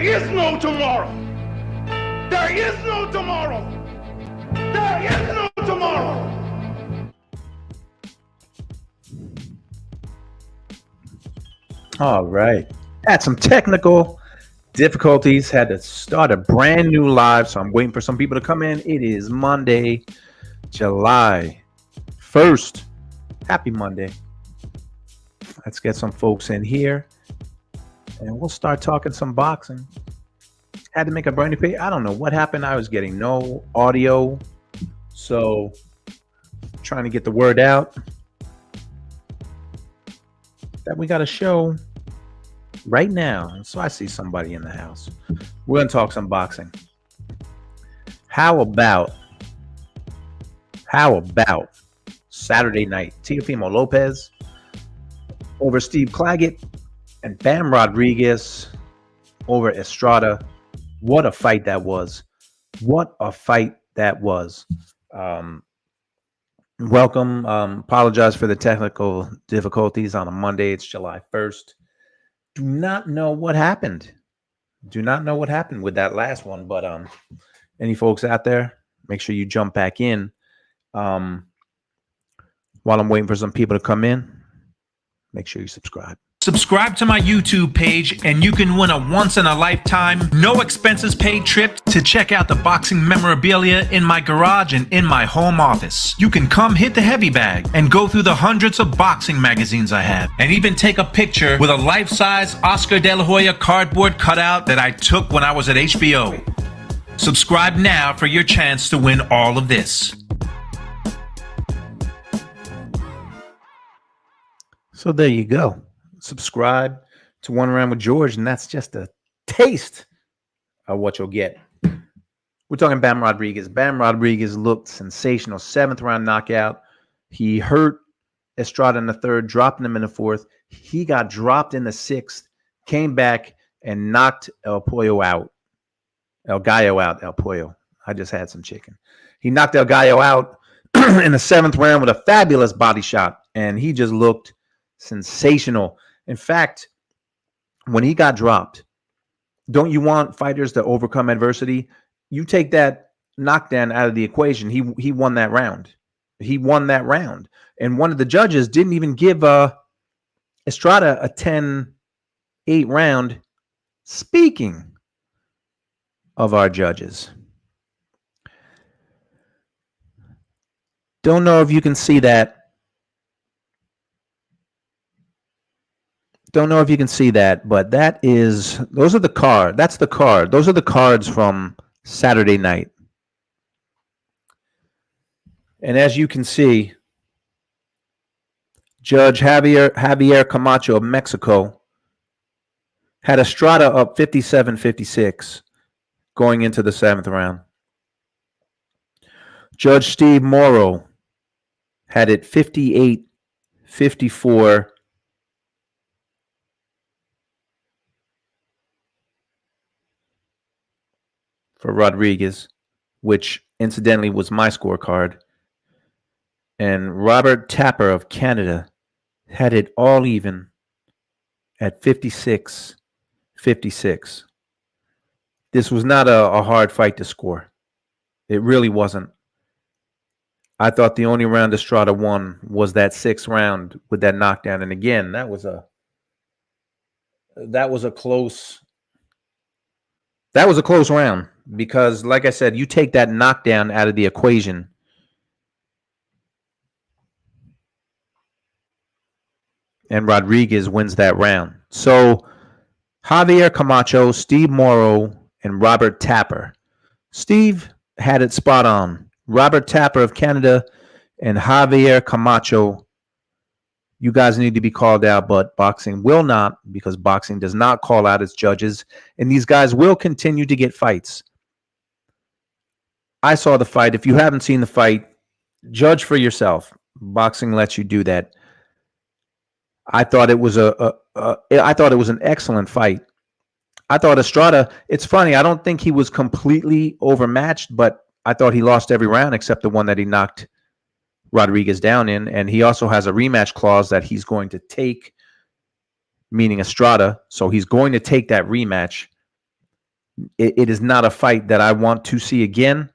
There is no tomorrow. There is no tomorrow. There is no tomorrow. All right. Had some technical difficulties. Had to start a brand new live, so I'm waiting for some people to come in. It is Monday, July 1st. Happy Monday. Let's get some folks in here, and we'll start talking some boxing. Had to make a brand new page. I don't know what happened. I was getting no audio, so trying to get the word out that we got a show right now. So I see somebody in the house. We're going to talk some boxing. How about Saturday night? Teofimo Lopez over Steve Claggett and Bam Rodriguez over Estrada. What a fight that was. What a fight that was. Welcome. Apologize for the technical difficulties on a Monday. It's July 1st. Do not know what happened. Do not know what happened with that last one. But any folks out there, make sure you jump back in. While I'm waiting for some people to come in, make sure you subscribe. Subscribe to my YouTube page and you can win a once-in-a-lifetime, no-expenses-paid trip to check out the boxing memorabilia in my garage and in my home office. You can come hit the heavy bag and go through the hundreds of boxing magazines I have, and even take a picture with a life-size Oscar De La Hoya cardboard cutout that I took when I was at HBO. Subscribe now for your chance to win all of this. So there you go. Subscribe to One Round with George, and that's just a taste of what you'll get. We're talking Bam Rodriguez. Bam Rodriguez looked sensational. 7th round knockout. He hurt Estrada in the 3rd, dropping him in the 4th. He got dropped in the 6th, came back and knocked El Gallo out. El Pollo. I just had some chicken. He knocked El Gallo out in the 7th round with a fabulous body shot, and he just looked sensational. In fact, when he got dropped, don't you want fighters to overcome adversity? You take that knockdown out of the equation. He won that round. He won that round. And one of the judges didn't even give Estrada a 10-8 round. Speaking of our judges, don't know if you can see that. Don't know if you can see that, but those are the card. That's the card. Those are the cards from Saturday night. And as you can see, Judge Javier Camacho of Mexico had Estrada up 57-56 going into the 7th round. Judge Steve Morrow had it 58-54 for Rodriguez, which incidentally was my scorecard. And Robert Tapper of Canada had it all even at 56-56. This was not a hard fight to score. It really wasn't. I thought the only round Estrada won was that 6th round with that knockdown. And again, that was a close round. Because, like I said, you take that knockdown out of the equation, and Rodriguez wins that round. So, Javier Camacho, Steve Morrow, and Robert Tapper. Steve had it spot on. Robert Tapper of Canada and Javier Camacho, you guys need to be called out, but boxing will not, because boxing does not call out its judges, and these guys will continue to get fights. I saw the fight. If you haven't seen the fight, judge for yourself. Boxing lets you do that. I thought it was an excellent fight. I thought Estrada, it's funny, I don't think he was completely overmatched, but I thought he lost every round except the one that he knocked Rodriguez down in. And he also has a rematch clause that he's going to take, meaning Estrada. So he's going to take that rematch. It is not a fight that I want to see again.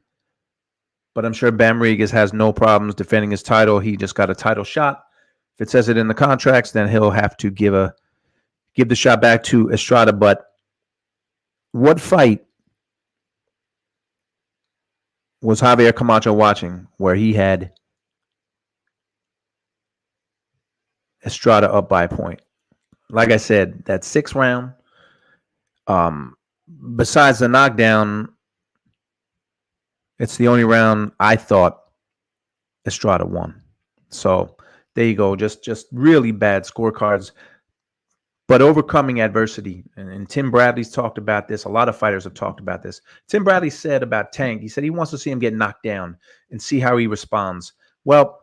But I'm sure Bam Rodriguez has no problems defending his title. He just got a title shot. If it says it in the contracts, then he'll have to give the shot back to Estrada. But what fight was Javier Camacho watching where he had Estrada up by a point? Like I said, that 6th round, besides the knockdown, it's the only round I thought Estrada won. So there you go. Just really bad scorecards, but overcoming adversity. And Tim Bradley's talked about this. A lot of fighters have talked about this. Tim Bradley said about Tank, he said he wants to see him get knocked down and see how he responds. Well,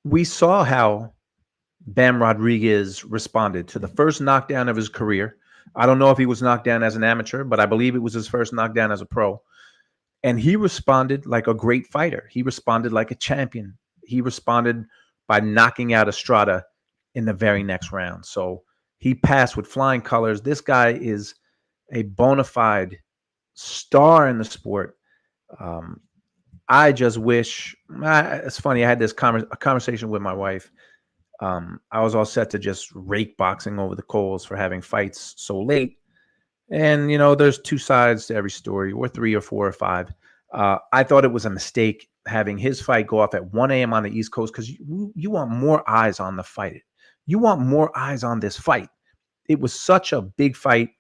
we saw how Bam Rodriguez responded to the first knockdown of his career. I don't know if he was knocked down as an amateur, but I believe it was his first knockdown as a pro. And he responded like a great fighter. He responded like a champion. He responded by knocking out Estrada in the very next round. So he passed with flying colors. This guy is a bona fide star in the sport. I just wish, it's funny, I had this conversation with my wife. I was all set to just rake boxing over the coals for having fights so late. And, you know, there's 2 sides to every story, or 3 or 4 or 5. I thought it was a mistake having his fight go off at 1 a.m. on the East Coast because you want more eyes on the fight. You want more eyes on this fight. It was such a big fight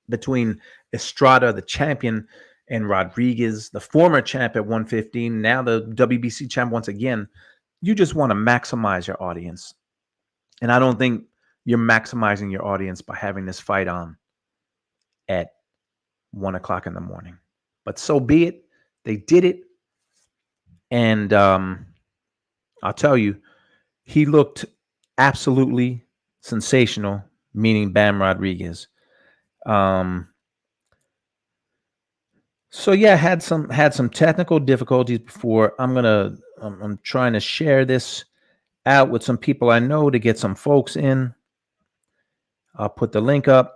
between Estrada, the champion, and Rodriguez, the former champ at 115, now the WBC champ once again. You just want to maximize your audience. And I don't think you're maximizing your audience by having this fight on at 1 o'clock in the morning. But so be it. They did it. And I'll tell you, he looked absolutely sensational, meaning Bam Rodriguez. So yeah, had some technical difficulties before. I'm trying to share this out with some people I know to get some folks in. I'll put the link up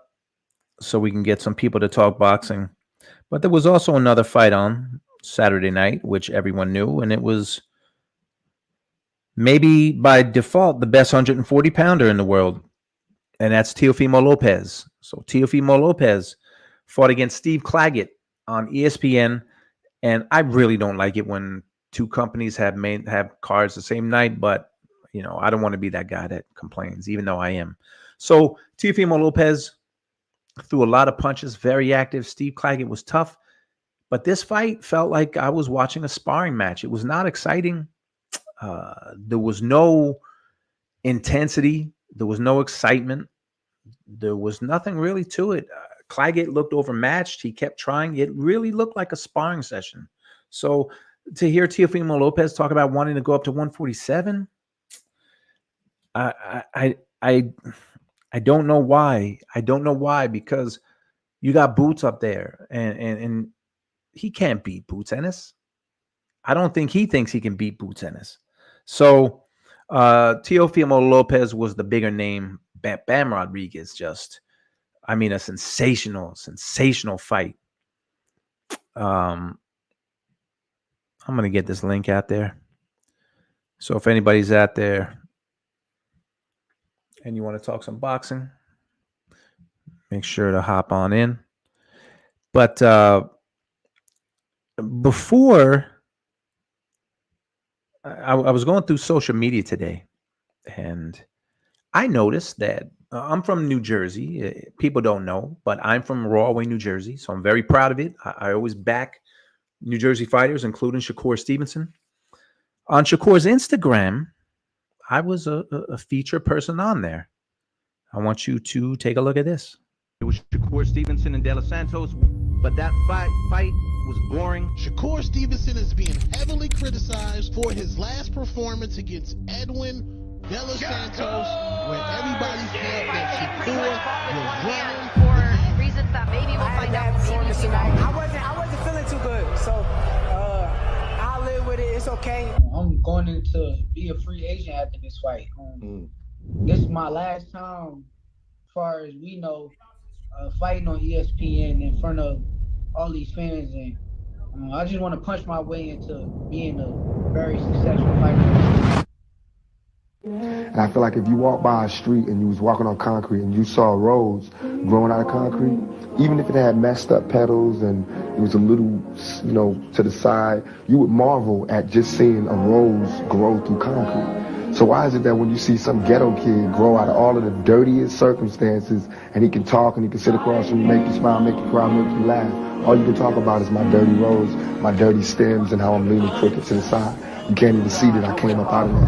so we can get some people to talk boxing. But there was also another fight on Saturday night, which everyone knew, and it was maybe by default the best 140-pounder in the world, and that's Teofimo Lopez. So Teofimo Lopez fought against Steve Claggett on ESPN, and I really don't like it when 2 companies have cards the same night, but you know, I don't want to be that guy that complains, even though I am. So Teofimo Lopez threw a lot of punches, very active. Steve Claggett was tough, but this fight felt like I was watching a sparring match. It was not exciting. There was no intensity. There was no excitement. There was nothing really to it. Claggett looked overmatched. He kept trying. It really looked like a sparring session. So to hear Teofimo Lopez talk about wanting to go up to 147, I don't know why. I don't know why, because you got Boots up there, and he can't beat Boots Ennis. I don't think he thinks he can beat Boots Ennis. So Teofimo Lopez was the bigger name. Bam Rodriguez just, I mean, a sensational fight. I'm going to get this link out there. So if anybody's out there and you want to talk some boxing, make sure to hop on in. But before, I was going through social media today, and I noticed that I'm from New Jersey. People don't know, but I'm from Rahway, New Jersey, so I'm very proud of it. I always back New Jersey fighters, including Shakur Stevenson. On Shakur's Instagram, I was a featured person on there. I want you to take a look at this. It was Shakur Stevenson and De Los Santos, but that fight was boring. Shakur Stevenson is being heavily criticized for his last performance against Edwin De Los Santos, when everybody felt that Shakur was running for reasons that maybe we'll find out. I wasn't feeling too good, so I'll live with it. It's okay. I'm going into be a free agent after this fight. This is my last time, as far as we know, fighting on ESPN in front of all these fans, and I just want to punch my way into being a very successful fighter. And I feel like if you walk by a street and you was walking on concrete and you saw a rose growing out of concrete, even if it had messed up petals and it was a little, you know, to the side, you would marvel at just seeing a rose grow through concrete. So why is it that when you see some ghetto kid grow out of all of the dirtiest circumstances and he can talk and he can sit across from you, make you smile, make you cry, make you laugh, all you can talk about is my dirty rose, my dirty stems, and how I'm leaning crooked to the side. You can't even see that I came up out of that.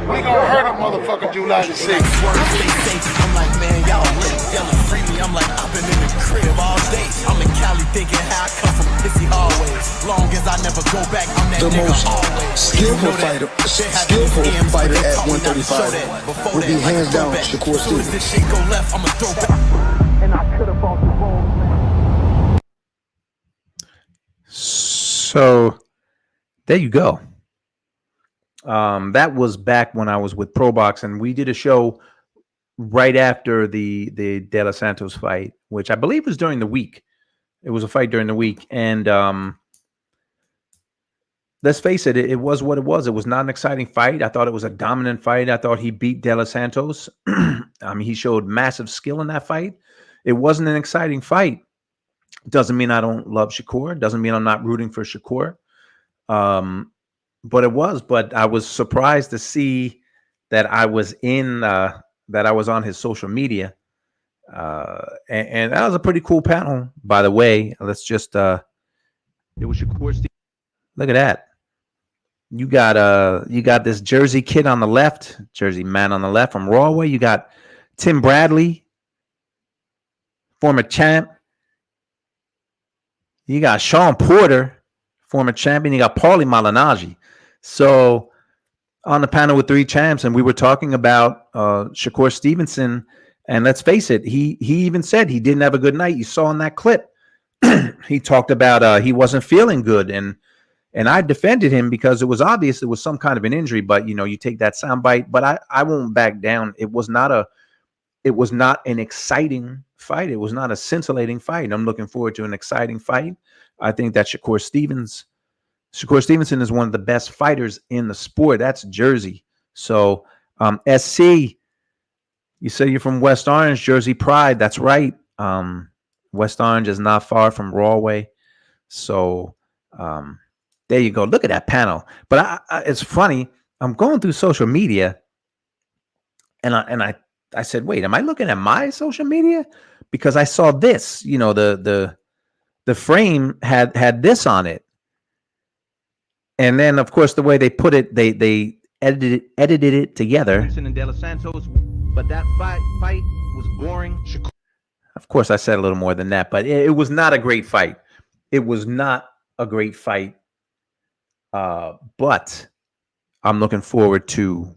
We gonna hurt a motherfucker July the 6th. I'm like, man, y'all lit, yelling free me. I'm like, I've been in the crib all day. I'm in Cali thinking how I come from pissy always. Long as I never go back, I'm that the nigga most always. skillful fighter at 135 would be hands down Shakur As soon as Stevenson. this shit go left, I'ma throw back. And I could have bought the road. So there you go. That was back when I was with ProBox, and we did a show right after the De Los Santos fight, which I believe was during the week. It was a fight during the week, and let's face it, it was what it was. It was not an exciting fight. I thought it was a dominant fight. I thought he beat De Los Santos. I mean, he showed massive skill in that fight. It wasn't an exciting fight. Doesn't mean I don't love Shakur. Doesn't mean I'm not rooting for Shakur. But it was. But I was surprised to see that I was on his social media, and that was a pretty cool panel, by the way. Let's just it was Shakur. Look at that. You got this Jersey kid on the left, Jersey man on the left from Rawway. You got Tim Bradley, former champ. You got Sean Porter, former champion. You got Paulie Malignaggi. So on the panel with three champs, and we were talking about Shakur Stevenson. And let's face it, he even said he didn't have a good night. You saw in that clip. He talked about he wasn't feeling good, and I defended him because it was obvious it was some kind of an injury. But you take that soundbite. But I won't back down. It was not an exciting fight. It was not a scintillating fight. I'm looking forward to an exciting fight. I think that Shakur Stevenson is one of the best fighters in the sport. That's Jersey. So SC, you say you're from West Orange, Jersey Pride. That's right. West Orange is not far from Rawway. So there you go. Look at that panel. But it's funny. I'm going through social media, and I said, wait, am I looking at my social media? Because I saw this, the frame had this on it. And then, of course, the way they put it, they edited it together. And De Los Santos, but that fight was boring. Of course, I said a little more than that, but it was not a great fight. It was not a great fight. But I'm looking forward to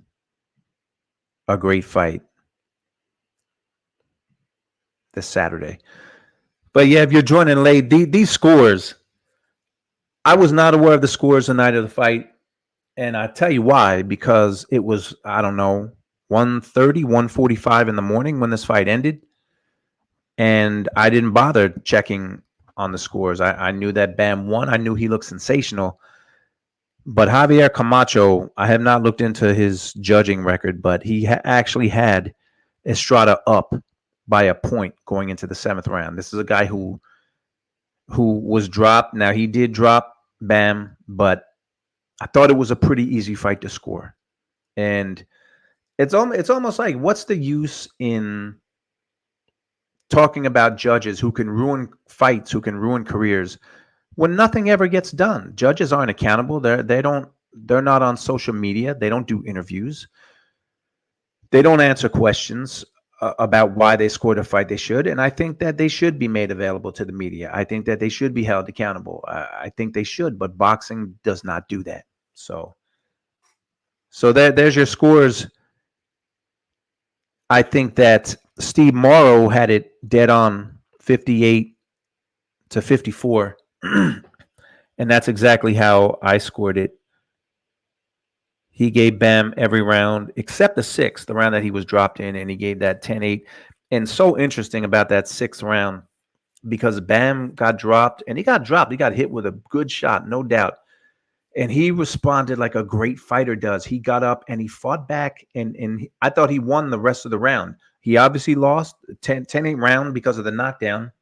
a great fight this Saturday. But yeah, if you're joining late, these scores, I was not aware of the scores the night of the fight. And I tell you why, because it was, I don't know, 1:30, 1:45 in the morning when this fight ended. And I didn't bother checking on the scores. I knew that Bam won. I knew he looked sensational. But Javier Camacho, I have not looked into his judging record, but he actually had Estrada up by a point going into the 7th round. This is a guy who was dropped. Now, he did drop Bam, but I thought it was a pretty easy fight to score. And it's almost like, what's the use in talking about judges who can ruin fights, who can ruin careers, when nothing ever gets done? Judges aren't accountable. They're not on social media. They don't do interviews. They don't answer questions about why they scored a fight they should. And I think that they should be made available to the media. I think that they should be held accountable. I think they should, but boxing does not do that. So there's your scores. I think that Steve Morrow had it dead on 58-54. And that's exactly how I scored it. He gave Bam every round except the 6th, the round that he was dropped in, and he gave that 10-8. And so interesting about that 6th round, because Bam got dropped, and he got dropped. He got hit with a good shot, no doubt. And he responded like a great fighter does. He got up and he fought back, and I thought he won the rest of the round. He obviously lost 10-8 round because of the knockdown.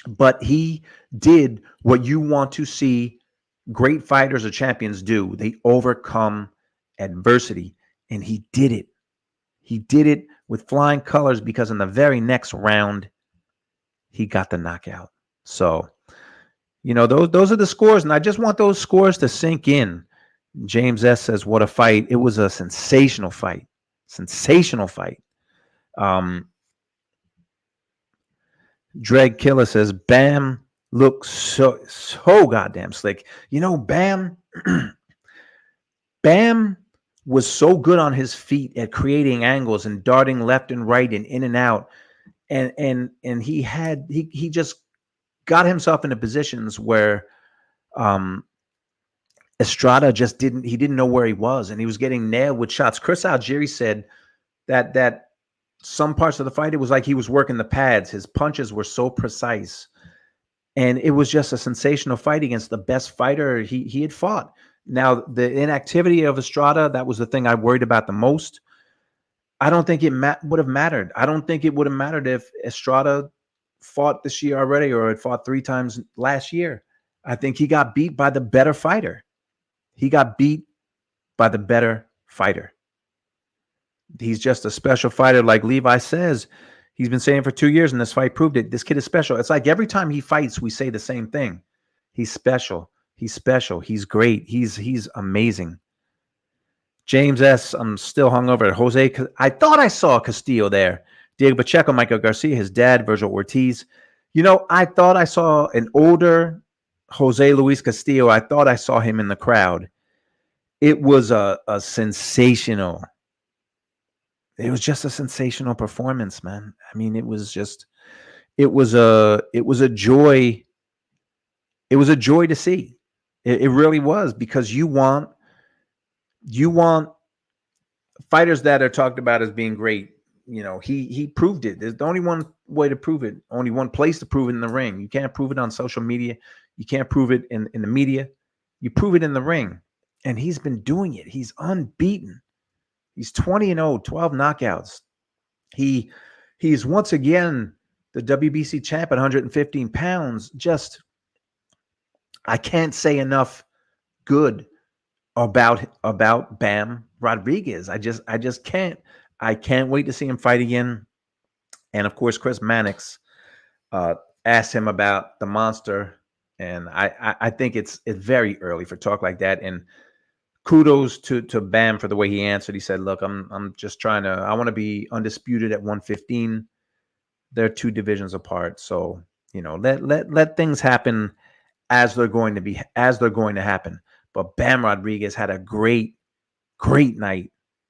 But he did what you want to see great fighters or champions do. They overcome adversity, and he did it. He did it with flying colors, because in the very next round, he got the knockout. So, you know, those are the scores, and I just want those scores to sink in. James S. says, what a fight. It was a sensational fight. Sensational fight. Dreg Killer says, Bam looks so goddamn slick. You know, Bam was so good on his feet at creating angles and darting left and right and in and out. And he just got himself into positions where Estrada just didn't know where he was, and he was getting nailed with shots. Chris Algieri said that some parts of the fight, it was like he was working the pads. His punches were so precise, and it was just a sensational fight against the best fighter he had fought. Now, the inactivity of Estrada, that was the thing I worried about the most. I don't think it would have mattered. I don't think it would have mattered if Estrada fought this year already, or had fought 3 times last year. I think he got beat by the better fighter. He got beat by the better fighter. He's just a special fighter, like Levi says. He's been saying for 2 years, and this fight proved it. This kid is special. It's like every time he fights, we say the same thing. He's special. He's special. He's great. He's amazing. James S. I'm still hungover at Jose. I thought I saw Castillo there. Diego Pacheco, Michael Garcia, his dad, Virgil Ortiz. You know, I thought I saw an older Jose Luis Castillo. I thought I saw him in the crowd. It was a sensational. It was just a sensational performance, man. I mean, it was a joy. It was a joy to see. It really was, because you want fighters that are talked about as being great. You know, he proved it. There's only one way to prove it, only one place to prove it in the ring. You can't prove it on social media. You can't prove it in the media. You prove it in the ring. And he's been doing it. He's unbeaten. He's 20-0, 12 knockouts. He's once again the WBC champ at 115 pounds. Just, I can't say enough good about Bam Rodriguez. I just can't. I can't wait to see him fight again. And of course, Chris Mannix asked him about the monster, and I think it's very early for talk like that. And kudos to Bam for the way he answered. He said, "Look, I'm just trying to. I want to be undisputed at 115. They're 2 divisions apart, so you know, let things happen as they're going to happen." But Bam Rodriguez had a great night.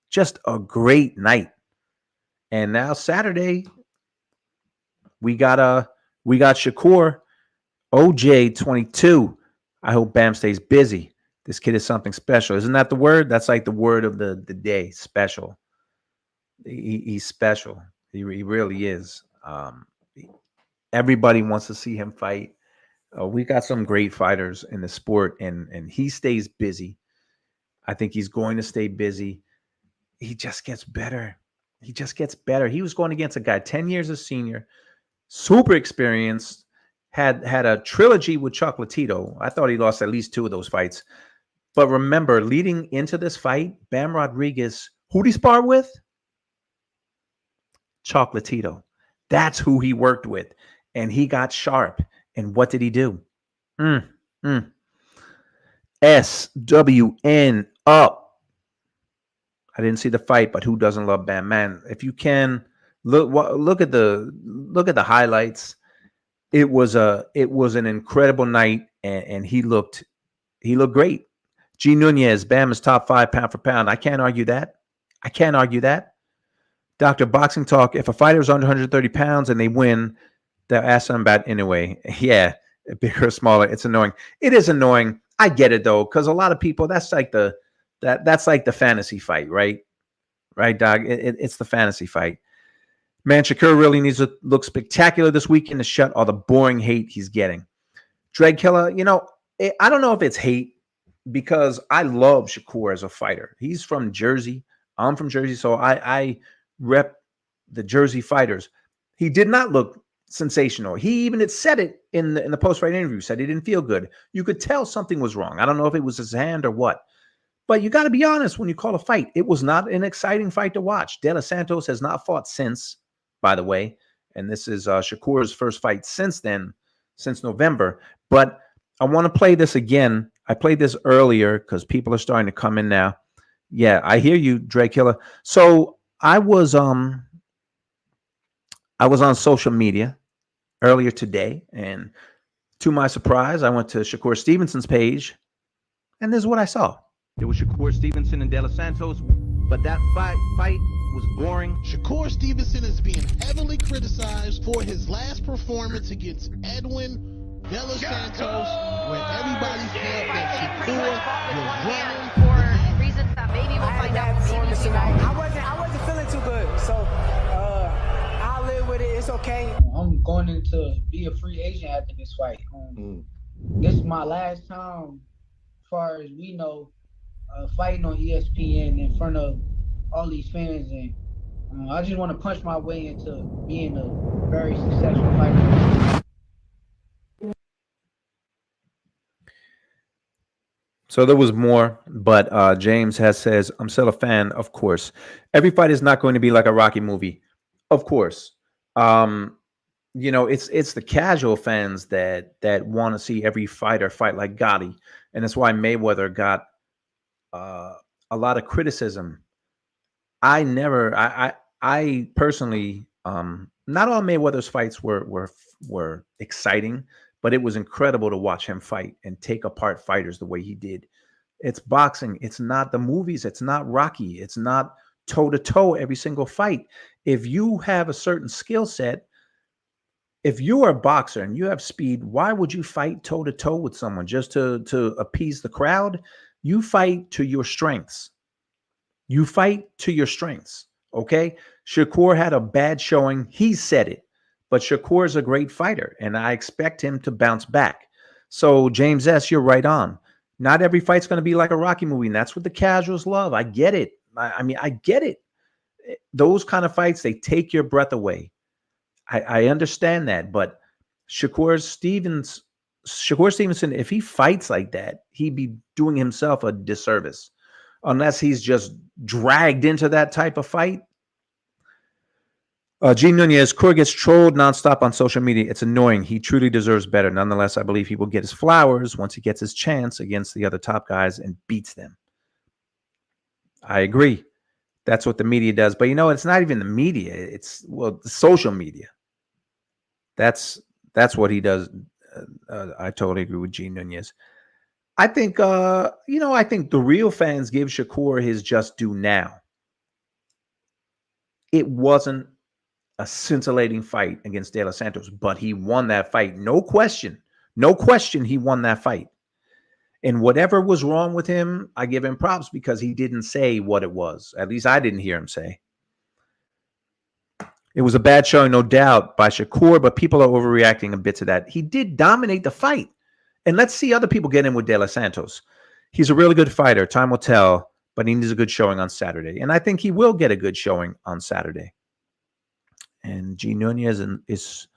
Just a great night. And now Saturday, we got Shakur, OJ 22. I hope Bam stays busy. This kid is something special. Isn't that the word? That's like the word of the day, special. He's special. He really is. Everybody wants to see him fight. We got some great fighters in the sport, and he stays busy. I think he's going to stay busy. He just gets better. He just gets better. He was going against a guy 10 years a senior, super experienced, had a trilogy with Chocolatito. I thought he lost at least 2 of those fights. But remember, leading into this fight, Bam Rodriguez, who'd he spar with? Chocolatito. That's who he worked with. And he got sharp. And what did he do? SWN up. I didn't see the fight, but who doesn't love Bam? Man, if you can look at the highlights. It was an incredible night, and he looked great. G Nunez, Bam is top 5 pound for pound. I can't argue that. Dr. Boxing Talk, if a fighter is under 130 pounds and they win, they'll ask them about anyway. Yeah, bigger or smaller. It's annoying. It is annoying. I get it though, because a lot of people, that's like the fantasy fight, right? right, Doc? It's the fantasy fight. Man, Shakur really needs to look spectacular this weekend to shut all the boring hate he's getting. Dreg Killer, I don't know if it's hate because I love Shakur as a fighter. He's from Jersey. I'm from Jersey, so I rep the Jersey fighters. He did not look sensational. He even had said it in the post-fight interview, said he didn't feel good. You could tell something was wrong. I don't know if it was his hand or what. But you got to be honest when you call a fight. It was not an exciting fight to watch. De Los Santos has not fought since, by the way. And this is Shakur's first fight since then, since November. But I want to play this again. I played this earlier because people are starting to come in now. Yeah, I hear you, Dre Killer. So I was on social media earlier today, and to my surprise, I went to Shakur Stevenson's page, and this is what I saw. It was Shakur Stevenson and De Los Santos, but that fight was boring. Shakur Stevenson is being heavily criticized for his last performance against Edwin De Los Santos, where everybody felt that Shakur was running for reasons that maybe we'll find out. Maybe we won't. I wasn't feeling too good, so I'll live with it. It's okay. I'm going into be a free agent after this fight. This is my last time, as far as we know, fighting on ESPN in front of all these fans, and I just want to punch my way into being a very successful fighter. So there was more, but James says, I'm still a fan, of course. Every fight is not going to be like a Rocky movie, of course. It's the casual fans that want to see every fighter fight like Gotti, and that's why Mayweather got a lot of criticism. I personally, not all Mayweather's fights were exciting, but it was incredible to watch him fight and take apart fighters the way he did. It's boxing. It's not the movies. It's not Rocky. It's not toe-to-toe every single fight. If you have a certain skill set, if you are a boxer and you have speed, why would you fight toe-to-toe with someone just to appease the crowd? You fight to your strengths. You fight to your strengths, okay? Shakur had a bad showing. He said it. But Shakur is a great fighter, and I expect him to bounce back. So, James S., you're right on. Not every fight's going to be like a Rocky movie, and that's what the casuals love. I get it. I get it. Those kind of fights, they take your breath away. I understand that, but Shakur Stevenson, if he fights like that, he'd be doing himself a disservice unless he's just dragged into that type of fight. Gene Nunez, Core gets trolled nonstop on social media. It's annoying. He truly deserves better. Nonetheless, I believe he will get his flowers once he gets his chance against the other top guys and beats them. I agree. That's what the media does. But it's not even the media. It's the social media. That's what he does. I totally agree with Gene Nunez. I think, I think the real fans give Shakur his just due now. It wasn't a scintillating fight against De Los Santos, but he won that fight. No question. No question he won that fight. And whatever was wrong with him, I give him props because he didn't say what it was. At least I didn't hear him say. It was a bad showing, no doubt, by Shakur, but people are overreacting a bit to that. He did dominate the fight. And let's see other people get in with De Los Santos. He's a really good fighter. Time will tell, but he needs a good showing on Saturday. And I think he will get a good showing on Saturday. And G. Nunez is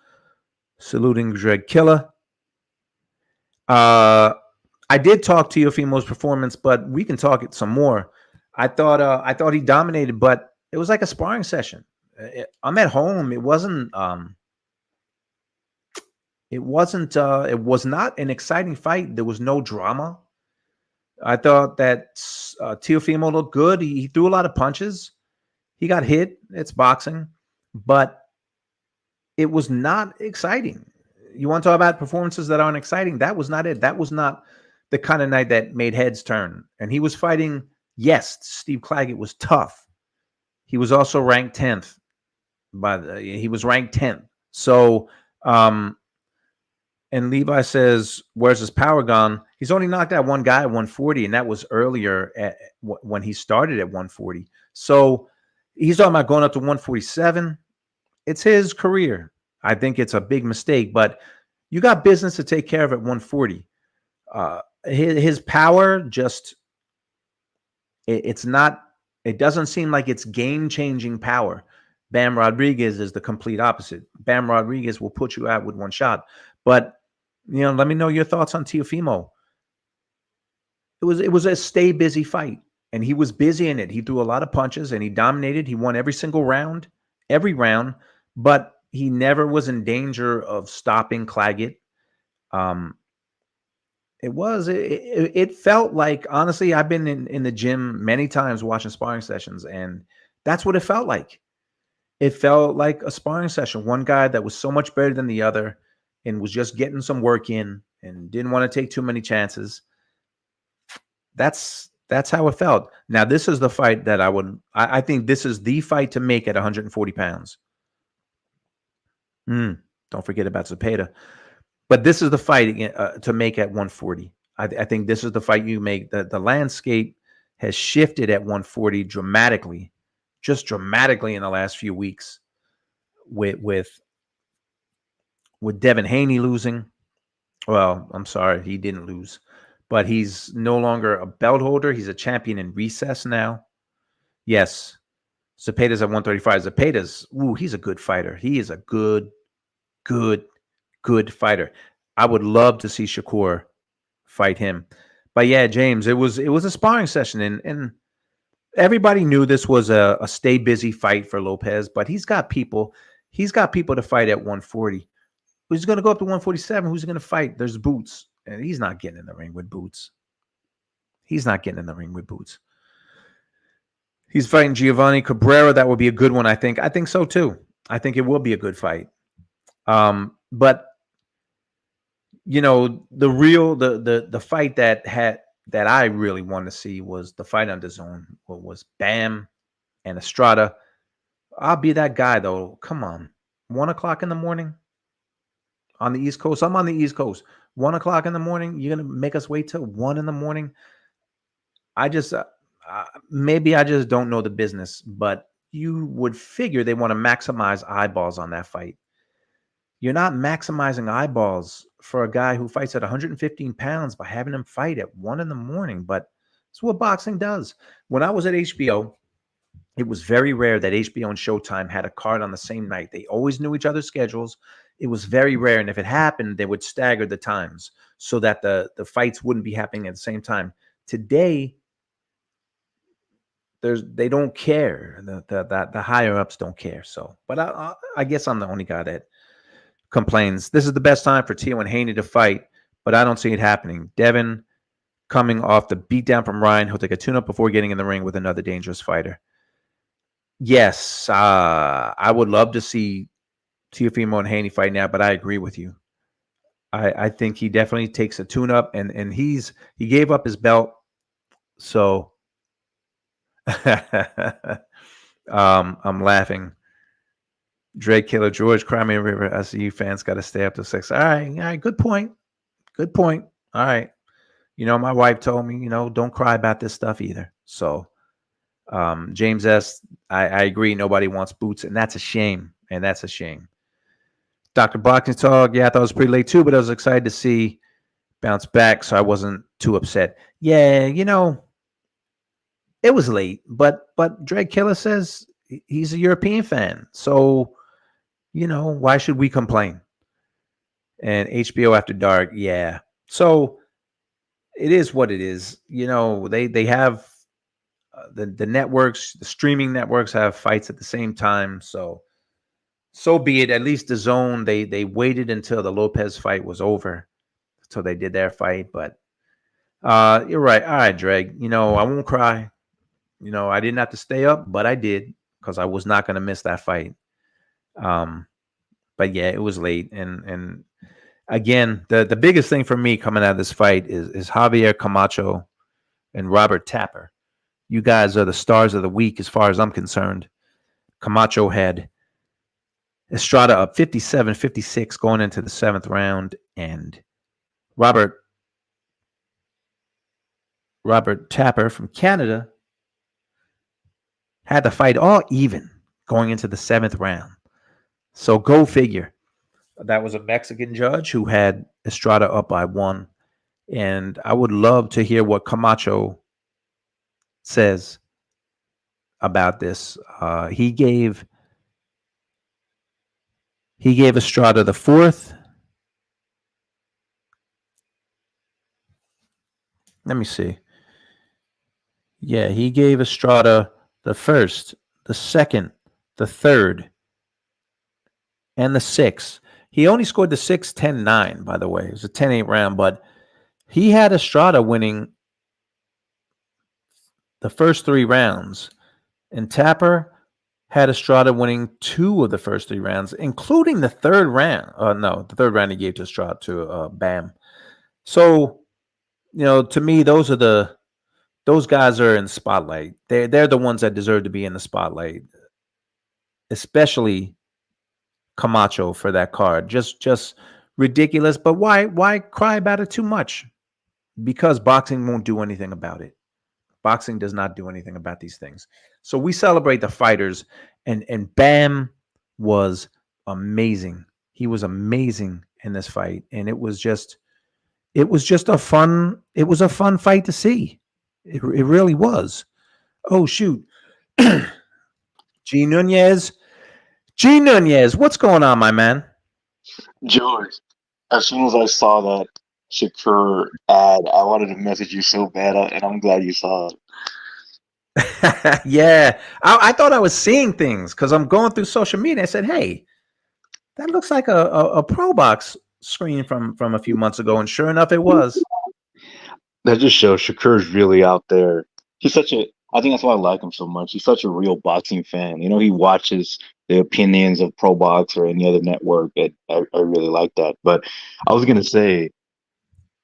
saluting Greg Killer. I did talk to Teofimo's performance, but we can talk it some more. I thought he dominated, but it was like a sparring session. I'm at home. It was not an exciting fight. There was no drama. I thought that Teofimo looked good. He threw a lot of punches. He got hit. It's boxing, but it was not exciting. You want to talk about performances that aren't exciting? That was not it. That was not the kind of night that made heads turn. And he was fighting. Yes, Steve Claggett was tough. He was also ranked 10th. He was ranked 10th. So, and Levi says, where's his power gone? He's only knocked out one guy at 140, and that was earlier when he started at 140. So He's talking about going up to 147. It's his career. I think it's a big mistake, but you got business to take care of at 140. His power just, it doesn't seem like it's game-changing power. Bam Rodriguez is the complete opposite. Bam Rodriguez will put you out with one shot. But, let me know your thoughts on Teofimo. It was a stay busy fight, and he was busy in it. He threw a lot of punches, and he dominated. He won every single round, but he never was in danger of stopping Claggett. It felt like, honestly, I've been in the gym many times watching sparring sessions, and that's what it felt like. It felt like a sparring session. One guy that was so much better than the other and was just getting some work in and didn't want to take too many chances. That's how it felt. Now, this is the fight that I think this is the fight to make at 140 pounds. Don't forget about Zepeda. But this is the fight to make at 140. I think this is the fight you make. The landscape has shifted at 140 dramatically, just dramatically in the last few weeks with Devin Haney losing. Well, I'm sorry, he didn't lose. But he's no longer a belt holder. He's a champion in recess now. Yes, Zepeda's at 135. Zepeda's, he's a good fighter. He is a good fighter. I would love to see Shakur fight him. But yeah, James, it was a sparring session, and everybody knew this was a stay busy fight for Lopez, but he's got people to fight at 140. Who's going to go up to 147? Who's going to fight? There's Boots, and he's not getting in the ring with Boots. He's fighting Giovanni Cabrera. That would be a good one, I think. I think so too. I think it will be a good fight. But the fight that I really wanted to see was the fight on DAZN. Was Bam and Estrada. I'll be that guy though. Come on, 1 o'clock in the morning on the East Coast. I'm on the East Coast. 1 o'clock in the morning. You're gonna make us wait till 1 in the morning. I just maybe I just don't know the business, but you would figure they want to maximize eyeballs on that fight. You're not maximizing eyeballs for a guy who fights at 115 pounds by having him fight at 1 in the morning. But it's what boxing does. When I was at HBO, it was very rare that HBO and Showtime had a card on the same night. They always knew each other's schedules. It was very rare. And if it happened, they would stagger the times so that the fights wouldn't be happening at the same time. Today, they don't care. The higher ups don't care. So, but I guess I'm the only guy that complains. This is the best time for Teo and Haney to fight, but I don't see it happening. Devin coming off the beatdown from Ryan. He'll take a tune-up before getting in the ring with another dangerous fighter. Yes, I would love to see Teofimo and Haney fight now, but I agree with you. I think he definitely takes a tune-up, and he gave up his belt. So I'm laughing. Drake Killer George, Crimea River. SCU fans got to stay up to 6. All right. Good point. All right. My wife told me, don't cry about this stuff either. So, James S., I agree. Nobody wants Boots, and that's a shame. Dr. Boxing Talk, yeah, I thought it was pretty late too, but I was excited to see bounce back, so I wasn't too upset. Yeah, it was late, but Drake Killer says he's a European fan, so why should we complain? And HBO After Dark, yeah. So it is what it is. They have the networks, the streaming networks have fights at the same time. So be it. At least DAZN, they waited until the Lopez fight was over, so they did their fight. But you're right. All right, Drake. I won't cry. I didn't have to stay up, but I did because I was not going to miss that fight. But yeah, it was late. And again, the biggest thing for me coming out of this fight is Javier Camacho and Robert Tapper. You guys are the stars of the week as far as I'm concerned. Camacho had Estrada up 57-56 going into the 7th round, and Robert Tapper from Canada, had the fight all even going into the 7th round. So go figure. That was a Mexican judge who had Estrada up by 1. And I would love to hear what Camacho says about this. He gave Estrada the 4th. Let me see. Yeah, he gave Estrada the 1st, the 2nd, the 3rd, and the 6th. He only scored the 6th 10-9, by the way. It was a 10-8 round, but he had Estrada winning the first 3 rounds. And Tapper had Estrada winning 2 of the first 3 rounds, including the 3rd round. No, the 3rd round he gave to Estrada to Bam. So, to me, those guys are in the spotlight. They're the ones that deserve to be in the spotlight, especially Camacho for that card. Just ridiculous. But why cry about it too much? Because boxing won't do anything about it. Boxing does not do anything about these things. So we celebrate the fighters, and Bam was amazing. He was amazing in this fight, and it was just a fun fight to see. It really was. Oh shoot. G Nunez, what's going on, my man? George, as soon as I saw that Shakur ad, I wanted to message you so bad, and I'm glad you saw it. Yeah, I thought I was seeing things because I'm going through social media. I said, hey, that looks like a Pro Box screen from a few months ago, and sure enough, it was. That just shows Shakur's really out there. I think that's why I like him so much. He's such a real boxing fan. He watches the opinions of Pro Box or any other network. I really like that. But I was going to say,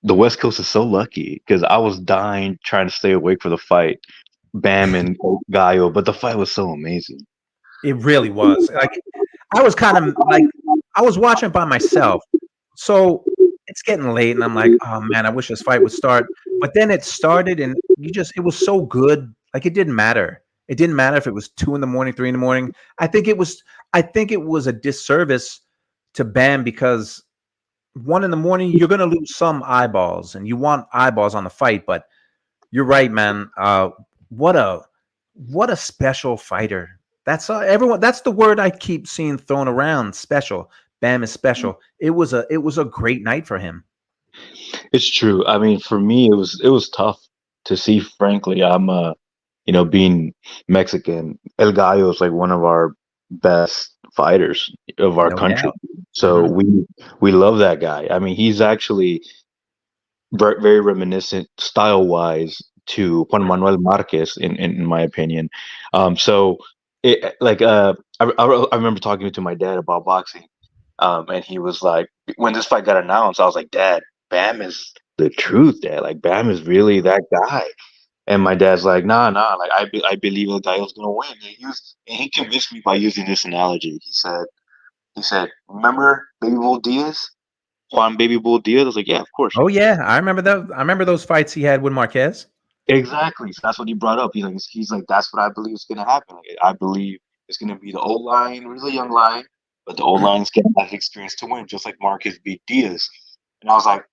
the West Coast is so lucky because I was dying trying to stay awake for the fight, Bam and Gallo, but the fight was so amazing. It really was. Like, I was kind of like, I was watching by myself. So it's getting late and I'm like, oh man, I wish this fight would start. But then it started and it was so good. Like, it didn't matter. It didn't matter if it was 2 a.m, 3 a.m. I think it was a disservice to Bam because 1 a.m, you're going to lose some eyeballs and you want eyeballs on the fight. But you're right, man. What a special fighter. That's everyone. That's the word I keep seeing thrown around. Special. Bam is special. It was a great night for him. It's true. I mean, for me, it was tough to see. Frankly, I'm being Mexican, El Gallo is like one of our best fighters of our country. Doubt. So we love that guy. I mean, he's actually very reminiscent style-wise to Juan Manuel Marquez, in my opinion. I remember talking to my dad about boxing, and he was like, when this fight got announced, I was like, Dad, Bam is the truth, Dad. Like, Bam is really that guy. And my dad's like, nah. Like, I believe El Gallo's gonna win. And he convinced me by using this analogy. He said, remember Baby Bull Diaz? Juan Baby Bull Diaz? I was like, yeah, of course. Oh yeah, I remember that. I remember those fights he had with Marquez. Exactly. So that's what he brought up. He's like, that's what I believe is gonna happen. Like, I believe it's gonna be the old line, really young line, but the old line's getting that experience to win, just like Marquez beat Diaz. And I was like,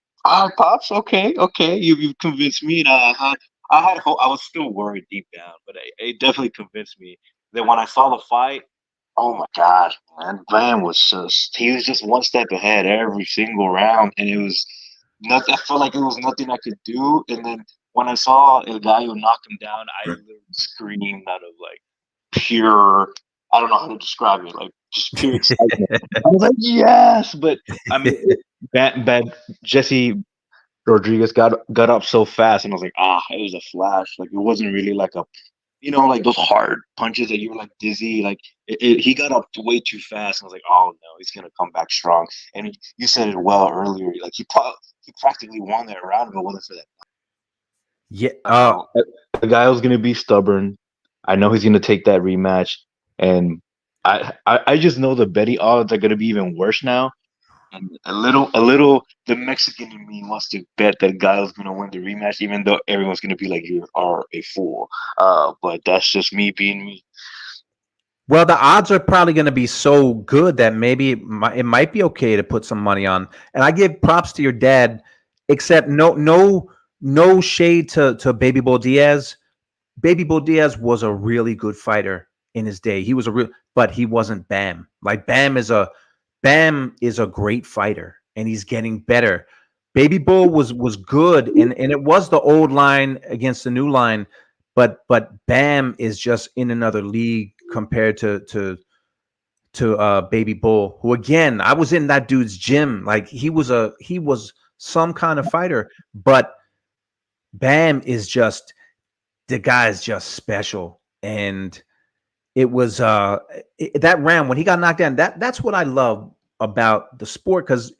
Pops, okay, you've convinced me. And I had hope. I was still worried deep down, but it definitely convinced me. Then when I saw the fight, oh my gosh, man, Bam was he was just one step ahead every single round, and it was nothing. I felt like it was nothing I could do. And then when I saw El Gallo knock him down, I literally screamed out of like pure, I don't know how to describe it, like just pure excitement. I was like, yes, but I mean, bad Jesse Rodriguez got up so fast, and I was like, it was a flash. Like, it wasn't really like like those hard punches that you were like dizzy. Like, he got up way too fast, and I was like, oh no, he's gonna come back strong. And you said it well earlier. Like, he practically won that round, but wasn't for that. Yeah, the guy was gonna be stubborn. I know he's gonna take that rematch, and I just know the betting odds are gonna be even worse now And a little, the Mexican in me wants to bet that Gallo's gonna win the rematch, even though everyone's gonna be like, "You are a fool." But that's just me being me. Well, the odds are probably going to be so good that maybe it might be okay to put some money on. And I give props to your dad, except no shade to Baby Bull Diaz. Baby Bull Diaz was a really good fighter in his day. He was but he wasn't Bam. Like Bam is a great fighter, and he's getting better. Baby Bull was good, and it was the old line against the new line, but Bam is just in another league compared to Baby Bull, who again, I was in that dude's gym. Like he was some kind of fighter, but Bam is just, the guy's just special. And it was that round when he got knocked down, that's what I love about the sport, because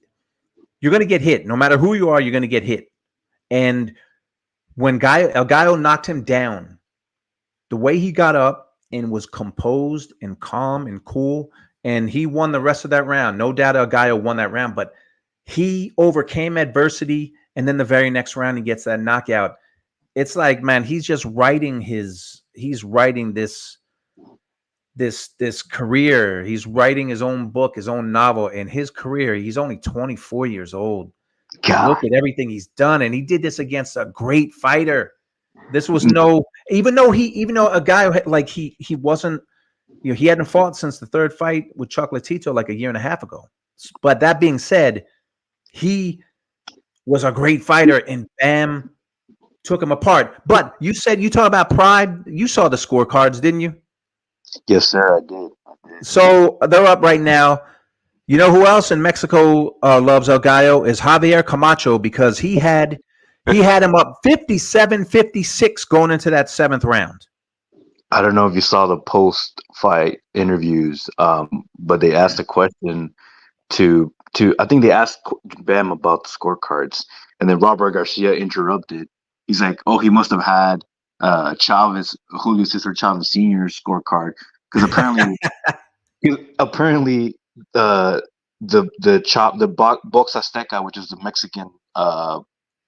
you're going to get hit. No matter who you are, you're going to get hit. And when El Gallo knocked him down, the way he got up and was composed and calm and cool, and he won the rest of that round. No doubt El Gallo won that round, but he overcame adversity, and then the very next round he gets that knockout. It's like, man, he's just writing this career. He's writing his own book, his own novel, and his career. He's only 24 years old. Look at everything he's done, and he did this against a great fighter. This was even though a guy like he wasn't, he hadn't fought since the third fight with Chocolatito like a year and a half ago. But that being said, he was a great fighter, and Bam took him apart. But you said, you talk about pride. You saw the scorecards, didn't you? Yes, sir, I did. So they're up right now. You know who else in Mexico loves El Gallo is Javier Camacho, because he had him up 57-56 going into that seventh round. I don't know if you saw the post-fight interviews, but they asked a question to I think they asked Bam about the scorecards, and then Robert Garcia interrupted. He's like, "Oh, he must have had Julio Cesar Chavez Sr.'s scorecard, because apparently the Box Azteca, which is the Mexican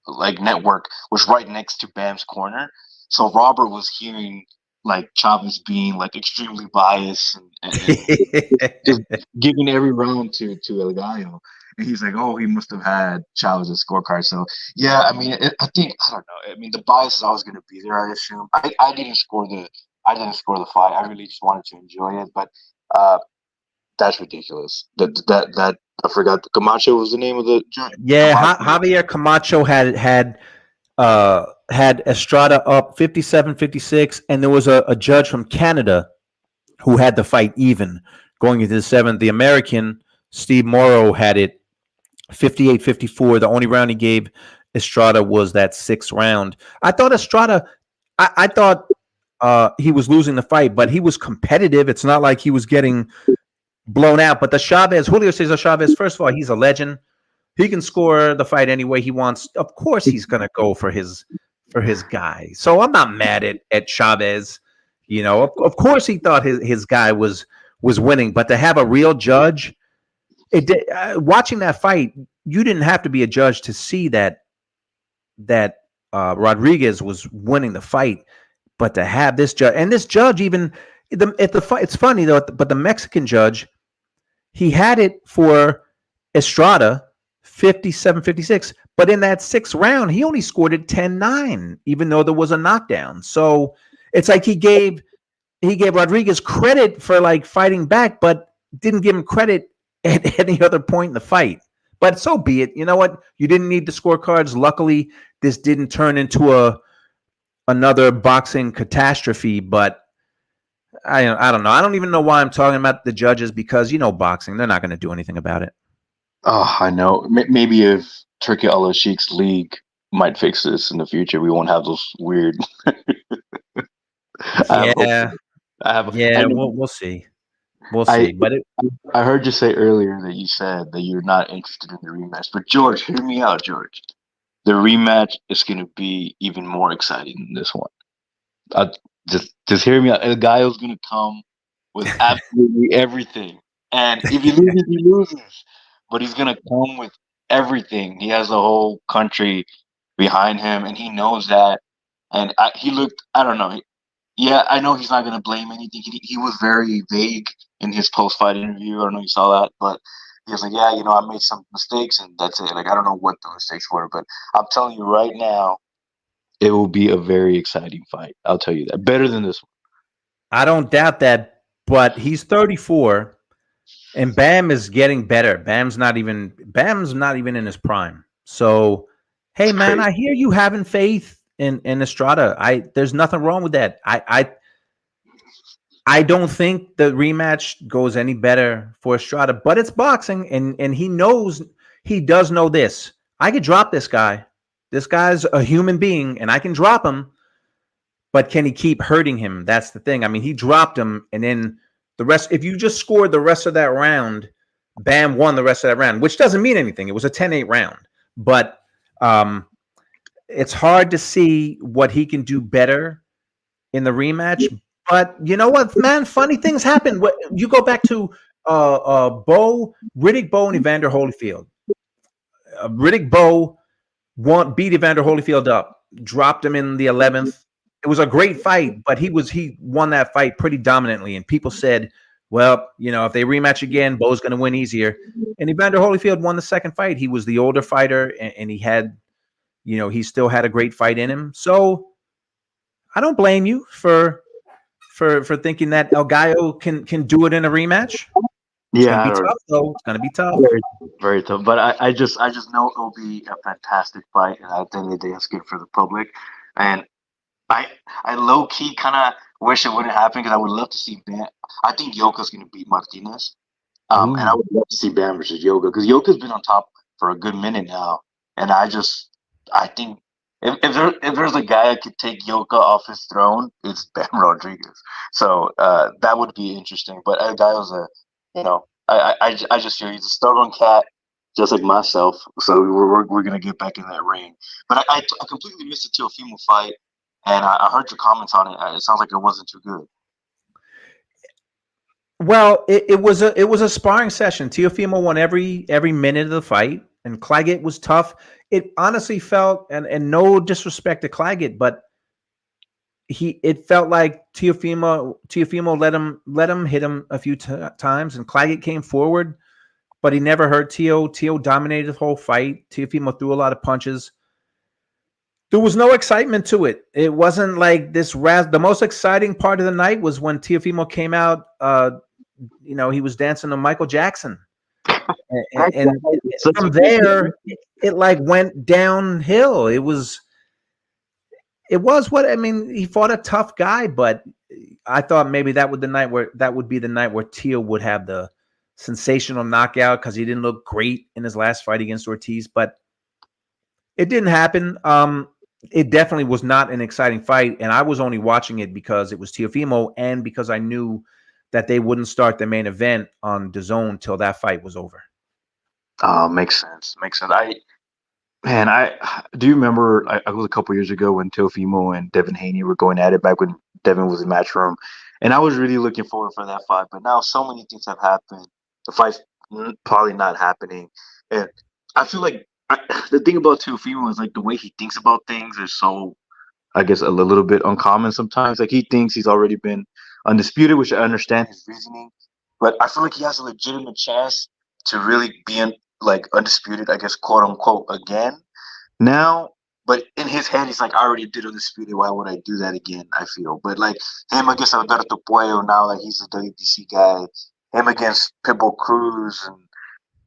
like network, was right next to Bam's corner. So Robert was hearing like Chavez being like extremely biased and just giving every round to El Gallo. And he's like, "Oh, he must have had Chavez's scorecard." So yeah, I mean, I think, I don't know. I mean, the bias is always going to be there, I assume. I didn't score the fight. I really just wanted to enjoy it, but that's ridiculous. That I forgot. Camacho was the name of the judge. Yeah, Javier Camacho had Estrada up 57-56, and there was a judge from Canada who had the fight even going into the seventh. The American Steve Morrow had it 58-54. The only round he gave Estrada was that sixth round. I thought Estrada, I thought he was losing the fight, but he was competitive. It's not like he was getting blown out. But the Julio Cesar Chavez, first of all, he's a legend. He can score the fight any way he wants. Of course, he's going to go for his guy. So I'm not mad at Chavez. You know, of course he thought his guy was winning. But to have a real judge, watching that fight, you didn't have to be a judge to see that Rodriguez was winning the fight. But to have this judge, and this judge even at the fight, it's funny though. But the Mexican judge, he had it for Estrada 57-56, but in that sixth round, he only scored it 10-9, even though there was a knockdown. So it's like he gave Rodriguez credit for like fighting back, but didn't give him credit at any other point in the fight. But so be it. You know what? You didn't need the scorecards. Luckily, this didn't turn into another boxing catastrophe. But I don't know. I don't even know why I'm talking about the judges, because boxing, they're not going to do anything about it. Oh, I know. Maybe if Turki Al Sheikh's league might fix this in the future, we won't have those weird. We'll see. We'll see. But I heard you say earlier that you said that you're not interested in the rematch. But George, hear me out, George. The rematch is going to be even more exciting than this one. Just hear me out. El Gallo's going to come with absolutely everything, and if he loses, he loses. but he's gonna come with everything. He has the whole country behind him, and he knows that. And he looked, I don't know. Yeah, I know he's not gonna blame anything. He was very vague in his post-fight interview. I don't know if you saw that, but he was like, "Yeah, I made some mistakes, and that's it." Like, I don't know what the mistakes were, but I'm telling you right now, it will be a very exciting fight. I'll tell you that. Better than this one. I don't doubt that, but he's 34, and Bam is getting better. Bam's not even in his prime. So, hey, man, I hear you having faith in Estrada. There's nothing wrong with that. I don't think the rematch goes any better for Estrada, but it's boxing, and he does know this. I could drop this guy. This guy's a human being, and I can drop him, but can he keep hurting him? That's the thing. I mean, he dropped him, and then the rest, if you just scored the rest of that round, Bam won the rest of that round, which doesn't mean anything. It was a 10-8 round, but it's hard to see what he can do better in the rematch. But you know what, man? Funny things happen. You go back to Riddick Bowe, and Evander Holyfield. Riddick Bowe beat Evander Holyfield up, dropped him in the 11th. It was a great fight, but he won that fight pretty dominantly. And people said, well, if they rematch again, Bowe's going to win easier. And Evander Holyfield won the second fight. He was the older fighter, and he had, he still had a great fight in him. So I don't blame you for thinking that El Gallo can do it in a rematch. It's gonna be tough, though. It's gonna be tough. Very, very tough. But I just know it'll be a fantastic fight, and at the end of the day, it's good for the public. And I low key kind of wish it wouldn't happen because I would love to see Bam. I think Yoka's gonna beat Martinez, and I would love to see Bam versus Yoka because Yoka's been on top for a good minute now, and I think. If there's a guy that could take Yoka off his throne, it's Bam Rodriguez. So that would be interesting. But El Gallo's I just feel he's a stubborn cat, just like myself. So we're gonna get back in that ring. But I completely missed the Teofimo fight, and I heard your comments on it. It sounds like it wasn't too good. Well, it was a sparring session. Teofimo won every minute of the fight, and Claggett was tough. It honestly felt, and no disrespect to Claggett, but it felt like Teofimo let him hit him a few times, and Claggett came forward, but he never hurt Teo. Teo dominated the whole fight. Teofimo threw a lot of punches. There was no excitement to it. It wasn't like this. The most exciting part of the night was when Teofimo came out. He was dancing to Michael Jackson. And from there, it like went downhill. It was what I mean. He fought a tough guy, but I thought maybe that would be the night where Teo would have the sensational knockout because he didn't look great in his last fight against Ortiz, but it didn't happen. It definitely was not an exciting fight, and I was only watching it because it was Teofimo and because I knew that they wouldn't start the main event on DAZN till that fight was over. Makes sense. I do you remember I was a couple years ago when Teofimo and Devin Haney were going at it back when Devin was in Matchroom, and I was really looking forward for that fight. But now so many things have happened. The fight's probably not happening, and I feel like the thing about Teofimo is like the way he thinks about things is so, I guess, a little bit uncommon sometimes. Like he thinks he's already been undisputed, which I understand his reasoning, but I feel like he has a legitimate chance to really be undisputed, I guess, quote unquote, again now. But in his head, he's like, I already did undisputed. Why would I do that again? I feel, but like him against Alberto Puello now, like he's a WBC guy. Him against Pitbull Cruz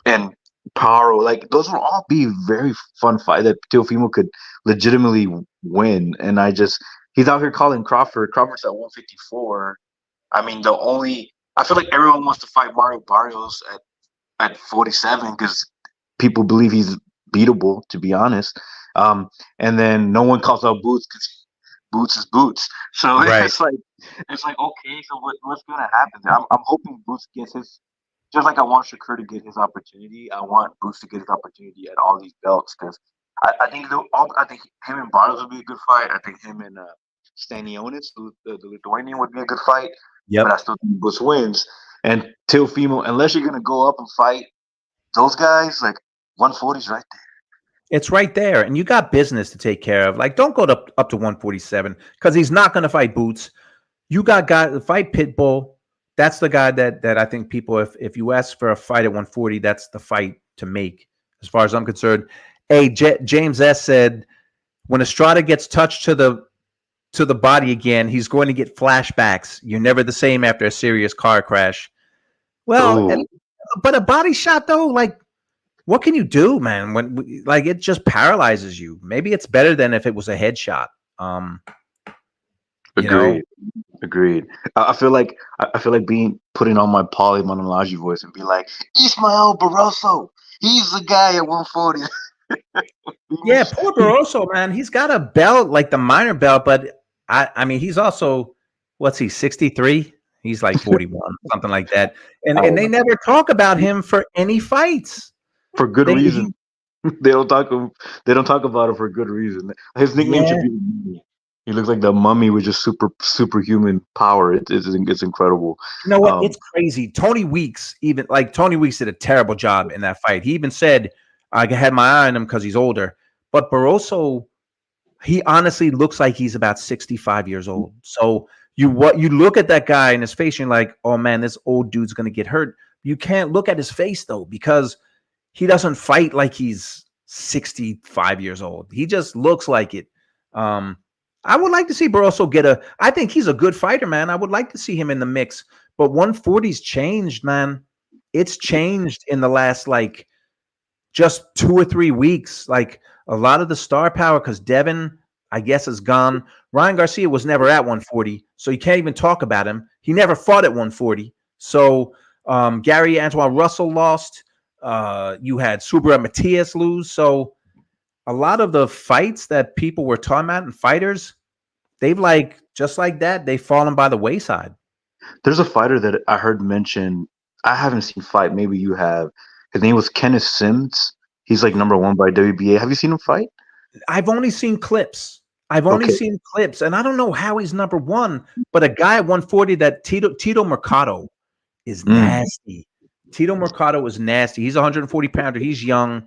and Paro, like those will all be very fun fight that Teofimo could legitimately win. And he's out here calling Crawford. Crawford's at 154. I mean, I feel like everyone wants to fight Mario Barrios at 47 because people believe he's beatable, to be honest. And then no one calls out Boots because Boots is Boots. So right. it's like okay, so what's gonna happen? I'm hoping Boots gets his. Just like I want Shakur to get his opportunity, I want Boots to get his opportunity at all these belts because I think him and Barrios would be a good fight. I think him and Stanionis, the Lithuanian, would be a good fight. Yep. But I still think Boots wins. And Teofimo, unless you're gonna go up and fight those guys, like 140's right there. It's right there, and you got business to take care of. Like, don't go up to 147 because he's not going to fight Boots. You got guy to fight Pitbull. That's the guy that I think people, if you ask for a fight at 140, that's the fight to make, as far as I'm concerned. James S said, when Estrada gets touched to the body again, he's going to get flashbacks. You're never the same after a serious car crash. Well, but a body shot though, like, what can you do, man? When like it just paralyzes you. Maybe it's better than if it was a headshot. Agreed. I feel like putting on my Paulie Malignaggi voice and be like, Ismael Barroso, he's the guy at 140. Yeah, poor Barroso, man. He's got a belt, like the minor belt, but I mean, he's also, what's he, 63? He's like 41, something like that. And they never talk about him for any fights. For good reason. They don't talk about him for good reason. His nickname should be, he looks like the mummy with just superhuman power. It's incredible. You know what? It's crazy. Tony Weeks did a terrible job in that fight. He even said, I had my eye on him because he's older. But Barroso, he honestly looks like he's about 65 years old. So you look at that guy in his face, and you're like, oh man, this old dude's gonna get hurt. You can't look at his face though, because he doesn't fight like he's 65 years old. He just looks like it. I would like to see Barroso I think he's a good fighter, man. I would like to see him in the mix. But 140's changed, man. It's changed in the last, like, just 2 or 3 weeks. Like, a lot of the star power, because Devin, I guess, is gone. Ryan Garcia was never at 140, so you can't even talk about him. He never fought at 140. So Gary Antoine Russell lost. You had Subra Matias lose. So a lot of the fights that people were talking about and fighters, they've just like that, they've fallen by the wayside. There's a fighter that I heard mention. I haven't seen fight. Maybe you have. His name was Kenneth Sims. He's like #1 by WBA. Have you seen him fight? I've only seen clips. And I don't know how he's #1, but a guy at 140 that Tito Mercado is nasty. Tito Mercado is nasty. He's a 140 pounder. He's young.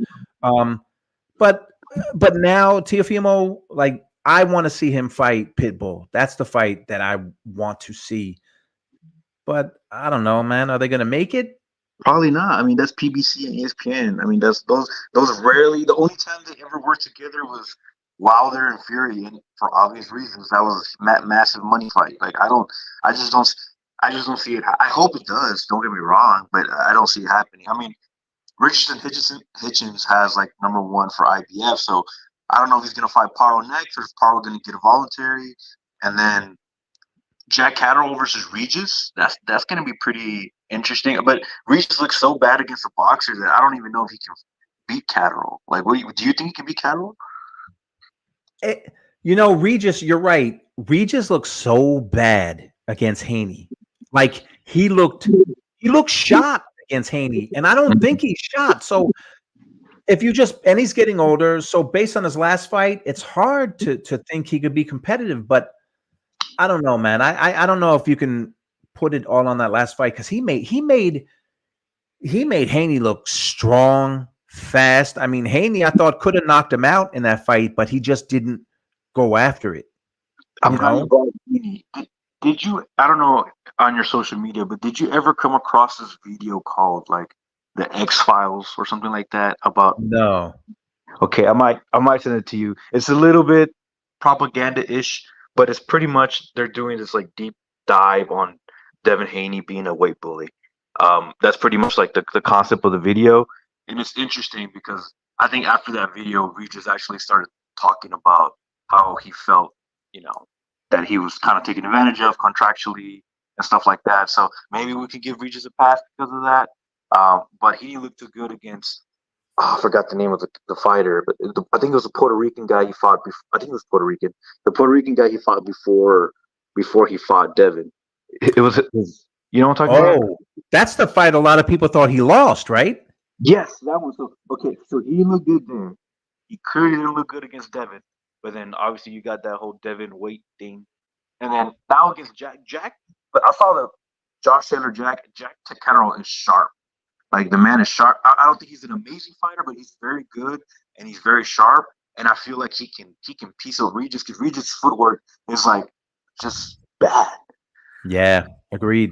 But now Teofimo, like, I want to see him fight Pitbull. That's the fight that I want to see. But I don't know, man. Are they going to make it? Probably not. I mean, that's PBC and ESPN. I mean, those rarely. The only time they ever worked together was Wilder and Fury, and for obvious reasons, that was a massive money fight. Like, I just don't see it. I hope it does. Don't get me wrong, but I don't see it happening. I mean, Richardson Hitchens has like #1 for IBF, so I don't know if he's gonna fight Paro next or if Paro gonna get a voluntary, and then Jack Catterall versus Regis. That's gonna be pretty interesting. But Regis looks so bad against a boxer that I don't even know if he can beat Catterall. Like, do you think he can beat Catterall? Regis, you're right. Regis looks so bad against Haney. Like, he looked shot against Haney, and I don't think he's shot. So and he's getting older. So based on his last fight, it's hard to think he could be competitive. But I don't know, man. I don't know if you can put it all on that last fight, because he made Haney look strong, fast. I mean, Haney, I thought, could have knocked him out in that fight, but he just didn't go after it. Did you? I don't know on your social media, but did you ever come across this video called like the X-Files or something like that about? No. Okay, I might send it to you. It's a little bit propaganda-ish, but it's pretty much they're doing this like deep dive on Devin Haney being a weight bully. That's pretty much like the concept of the video, and it's interesting because I think after that video, Regis actually started talking about how he felt, that he was kind of taken advantage of contractually and stuff like that. So maybe we could give Regis a pass because of that. But he looked too good against, I forgot the name of the fighter, but I think it was a Puerto Rican guy he fought before. I think it was Puerto Rican. The Puerto Rican guy he fought before he fought Devin. It was, you know what I'm talking about? Oh, that's the fight a lot of people thought he lost, right? Yes, that one. So, okay, so he looked good there. He clearly didn't look good against Devin. But then obviously you got that whole Devin weight thing. And then now against Jack, but I saw the Josh Taylor Jack Catterall is sharp. Like the man is sharp. I don't think he's an amazing fighter, but he's very good and he's very sharp. And I feel like he can piece up Regis because Regis' footwork is like just bad. Yeah, agreed.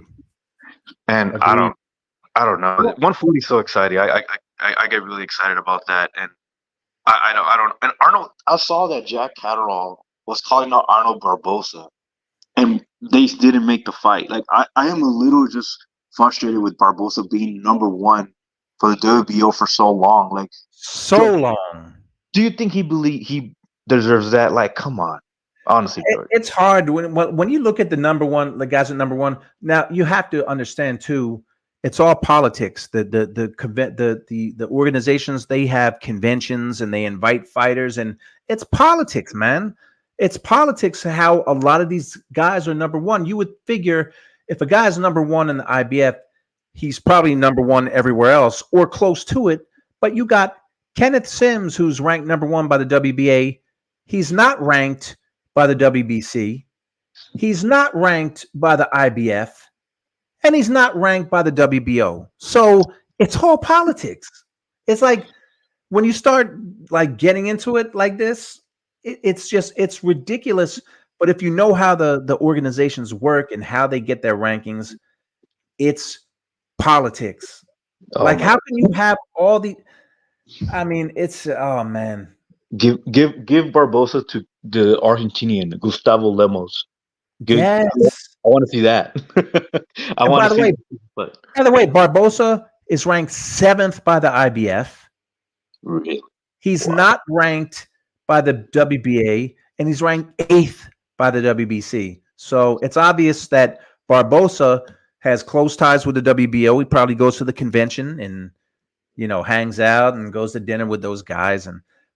And Agreed. I don't know. 140 is so exciting. I get really excited about that. And I don't. And Arnold, I saw that Jack Catterall was calling out Arnold Barboza, and they didn't make the fight. Like I am a little just frustrated with Barboza being number one for the WBO for so long. Like so long. Do you think he deserves that? Like, come on, honestly, it's hard when you look at the number one, the guys at number one. Now you have to understand too. It's all politics. The organizations, they have conventions and they invite fighters, and it's politics, man. It's politics how a lot of these guys are number one. You would figure if a guy's number one in the IBF, he's probably number one everywhere else or close to it. But you got Kenneth Sims, who's ranked number one by the WBA. He's not ranked by the WBC. He's not ranked by the IBF. And he's not ranked by the WBO. So it's all politics. It's like when you start like getting into it like this, it's ridiculous. But if you know how the organizations work and how they get their rankings, it's politics. Like how can you have all the, I mean, it's, oh man. Give Barboza to the Argentinian, Gustavo Lemos. Yes. I want to see that. By the way, Barboza is ranked 7th by the IBF. Really? He's not ranked by the WBA, and he's ranked 8th by the WBC. So it's obvious that Barboza has close ties with the WBO. He probably goes to the convention and, you know, hangs out and goes to dinner with those guys.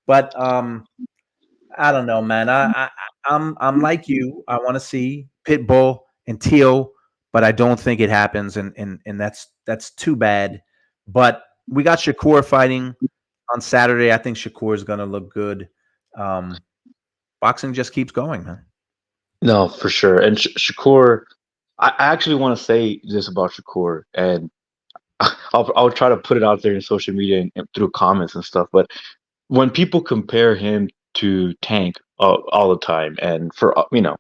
But I don't know, man. I'm like you. I want to see Pitbull and Teal, but I don't think it happens, and that's too bad. But we got Shakur fighting on Saturday. I think Shakur is going to look good. Boxing just keeps going, man. No, for sure. And Shakur, I actually want to say this about Shakur, and I'll try to put it out there in social media and through comments and stuff. But when people compare him to Tank all the time, and for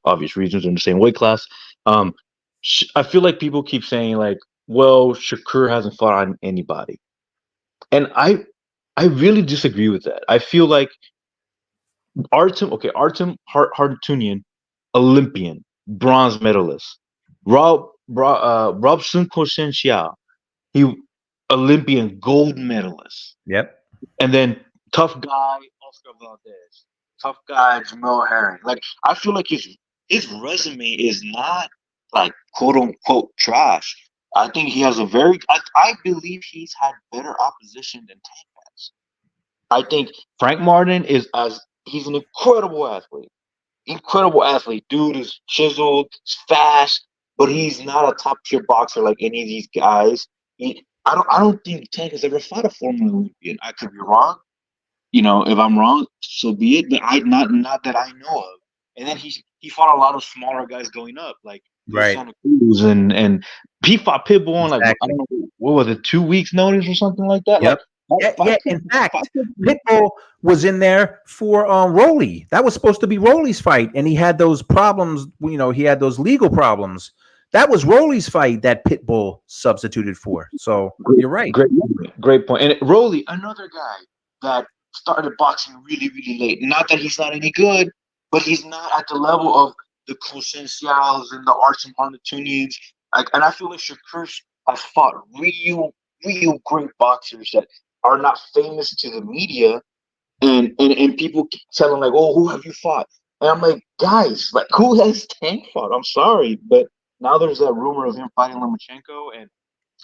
obvious reasons in the same weight class, I feel like people keep saying like, well, Shakur hasn't fought on anybody, and I really disagree with that. I feel like Artem Harutyunyan, Olympian, bronze medalist. Robson Koshentia, he Olympian, gold medalist. Yep. And then tough guy Oscar Valdez, tough guy Jamel Herring. Like I feel like his resume is not like quote unquote trash. I think he has I believe he's had better opposition than Tank has. I think Frank Martin he's an incredible athlete. Dude is chiseled, fast, but he's not a top tier boxer like any of these guys. I don't think Tank has ever fought a former Olympian. I could be wrong. You know, if I'm wrong, so be it. But not that I know of. And then he fought a lot of smaller guys going up, like Santa Cruz, and he fought Pitbull on like I don't know, what was it, 2 weeks notice or something like that. Yep. Like, In fact, Pitbull was in there for Rolly. That was supposed to be Rolly's fight, and he had those problems. You know, he had those legal problems. That was Rolly's fight that Pitbull substituted for. So you're right. Great point. And Rolly, another guy that started boxing really, really late. Not that he's not any good, but he's not at the level of the Koshencials and the Artem Harutyunyans. And I feel like Shakur has fought real great boxers that are not famous to the media, and people keep telling like, oh, who have you fought? And I'm like, guys, like who has Tank fought? I'm sorry, but now there's that rumor of him fighting Lomachenko, and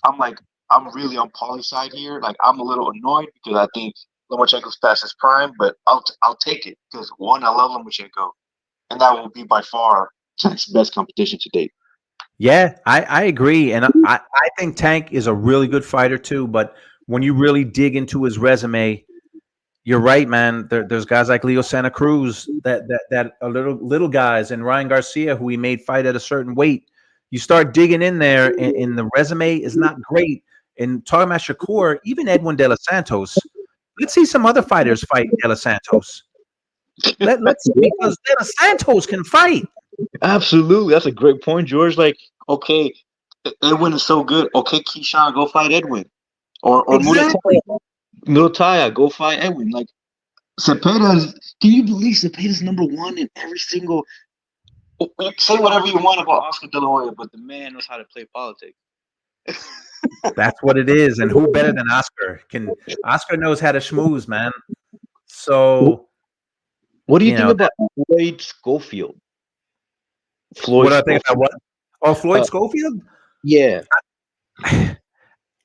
I'm like, I'm really on Paulie's side here. Like I'm a little annoyed because I think Lomachenko's past his prime, but I'll take it because one, I love Lomachenko, and that will be by far Tank's best competition to date. Yeah, I agree, and I think Tank is a really good fighter too. But when you really dig into his resume, you're right, man. There's guys like Leo Santa Cruz that are little guys, and Ryan Garcia, who he made fight at a certain weight. You start digging in there, and the resume is not great. And talking about Shakur, even Edwin De Los Santos. Let's see some other fighters fight De Los Santos. Let's because De Los Santos can fight. Absolutely, that's a great point, George. Like, okay, Edwin is so good. Okay, Keyshawn, go fight Edwin, or Exactly. Murataya, go fight Edwin. Like Cepeda, can you believe Cepeda's #1 in every single? Say whatever you want about Oscar De La Hoya, but the man knows how to play politics. That's what it is, and who better than Oscar? Oscar knows how to schmooze, man. So, what do you think about Floyd Schofield? What do I think about what? Oh, Floyd Schofield? Yeah.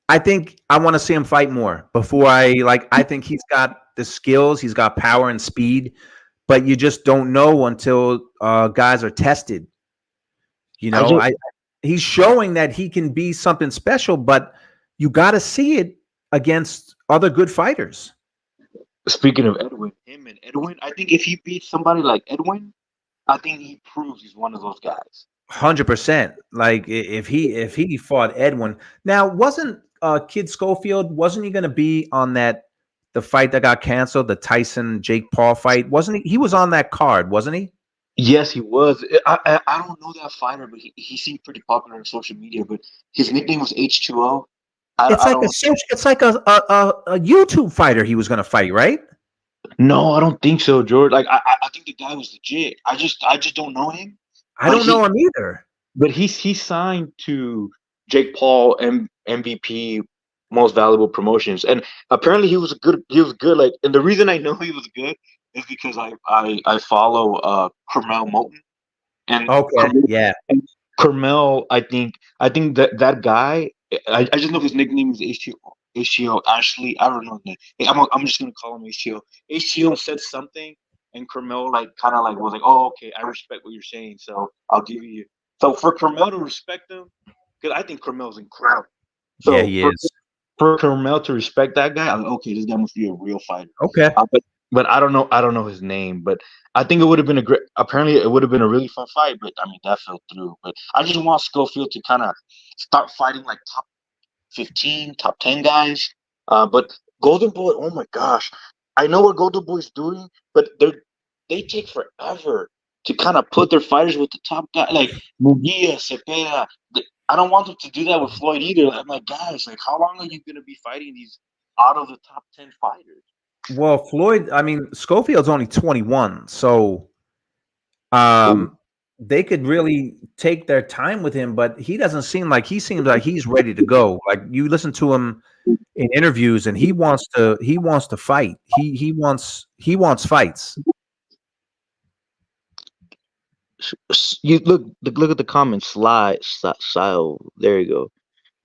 I think I want to see him fight more before I think he's got the skills, he's got power and speed, but you just don't know until guys are tested. You know, he's showing that he can be something special, but you got to see it against other good fighters. Speaking of Edwin, I think if he beats somebody like Edwin, I think he proves he's one of those guys. 100%. Like if he fought Edwin, now wasn't Kid Schofield, wasn't he going to be on the fight that got canceled, the Tyson Jake Paul fight? Wasn't he? He was on that card, wasn't he? Yes, he was. I don't know that fighter, but he seemed pretty popular on social media. But his nickname was H2O. It's like a YouTube fighter he was going to fight, right? No, I don't think so, George. Like I think the guy was legit. I just don't know him. I don't know him either. But he signed to Jake Paul MVP Most Valuable Promotions, and apparently he was good. Like, and the reason I know he was good is because I follow Carmel Moulton. And Carmel, I think that guy. I just know his nickname is HTO Ashley. I don't know his name. I'm just gonna call him HTO. HTO said something, and Carmel kind of was like, "Oh, okay, I respect what you're saying, so I'll give you." So for Carmel to respect him, because I think Carmel's incredible. So yeah, he is. For Carmel to respect that guy, I'm like, okay, this guy must be a real fighter. Okay. But I don't know his name. But I think it would have been apparently it would have been a really fun fight. But I mean, that fell through. But I just want Schofield to kind of start fighting like top 15, top 10 guys. But Golden Boy, oh my gosh, I know what Golden Boy's doing, but they take forever to kind of put their fighters with the top guy, like Munguia, Cepeda. I don't want them to do that with Floyd either. I'm like, guys, like, how long are you going to be fighting these out of the top 10 fighters? Well, Schofield's only 21, so they could really take their time with him, but he seems like he's ready to go. Like, you listen to him in interviews, and he wants to fight. He wants fights. You look at the comments. Sile. There you go.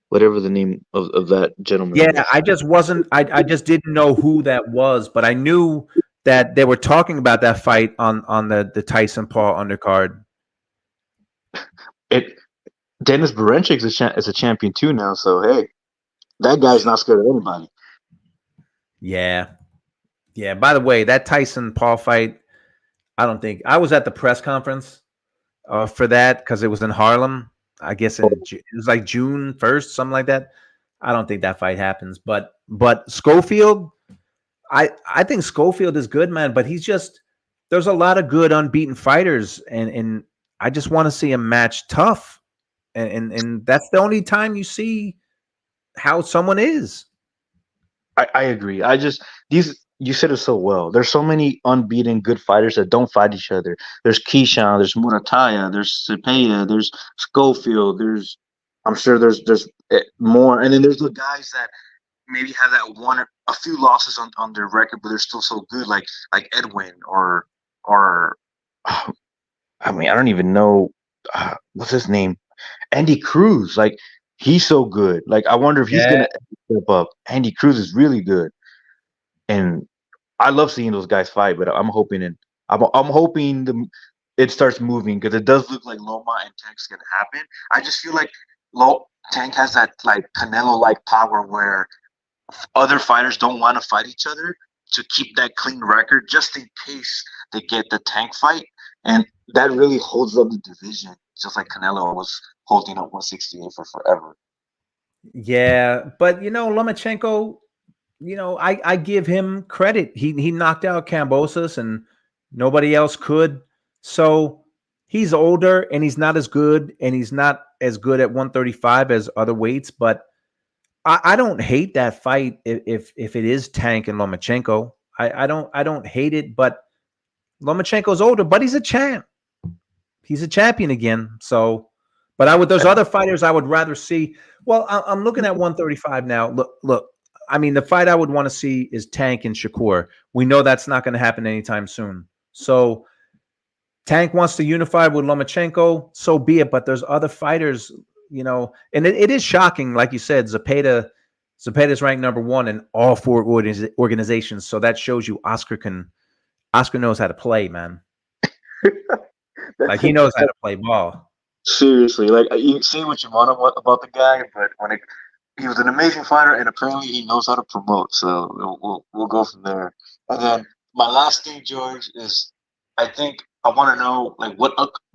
Whatever the name of that gentleman. Yeah, I just didn't know who that was, but I knew that they were talking about that fight on the Tyson Paul undercard. Dennis Berinchik is a champion too now, so hey, that guy's not scared of anybody. Yeah. By the way, that Tyson Paul fight, I don't think I was at the press conference for that because it was in Harlem. I guess it was like June 1st, something like that. I don't think that fight happens, but Schofield, I think Schofield is good, man. But there's a lot of good unbeaten fighters, and I just want to see him match tough, and that's the only time you see how someone is. I agree. You said it so well. There's so many unbeaten good fighters that don't fight each other. There's Keyshawn, there's Murataya, there's Cepeda, there's Schofield, I'm sure there's more. And then there's the guys that maybe have a few losses on their record, but they're still so good, like Edwin or I mean, I don't even know what's his name, Andy Cruz. Like, he's so good. Like, I wonder if he's gonna step up. Andy Cruz is really good. And I love seeing those guys fight, but I'm hoping it starts moving, because it does look like Loma and Tank's gonna happen. I just feel like Tank has that like Canelo-like power where other fighters don't want to fight each other to keep that clean record just in case they get the Tank fight, and that really holds up the division, just like Canelo was holding up 168 for forever. Yeah, but Lomachenko, I give him credit. He knocked out Kambosos and nobody else could. So he's older and he's not as good, and he's not as good at 135 as other weights. But I don't hate that fight if it is Tank and Lomachenko. I don't hate it, but Lomachenko's older, but he's a champ. He's a champion again. So, but there's other fighters I would rather see. Well, I'm looking at 135 now. Look. I mean, the fight I would want to see is Tank and Shakur. We know that's not going to happen anytime soon. So Tank wants to unify with Lomachenko, so be it. But there's other fighters, and it is shocking, like you said, Zepeda's ranked number 1 in all 4 organizations. So that shows you Oscar knows how to play, man. Like he knows how to play ball. Seriously, like you say what you want about the guy, but he was an amazing fighter, and apparently he knows how to promote. So we'll go from there. And then my last thing, George, is I think I want to know, like,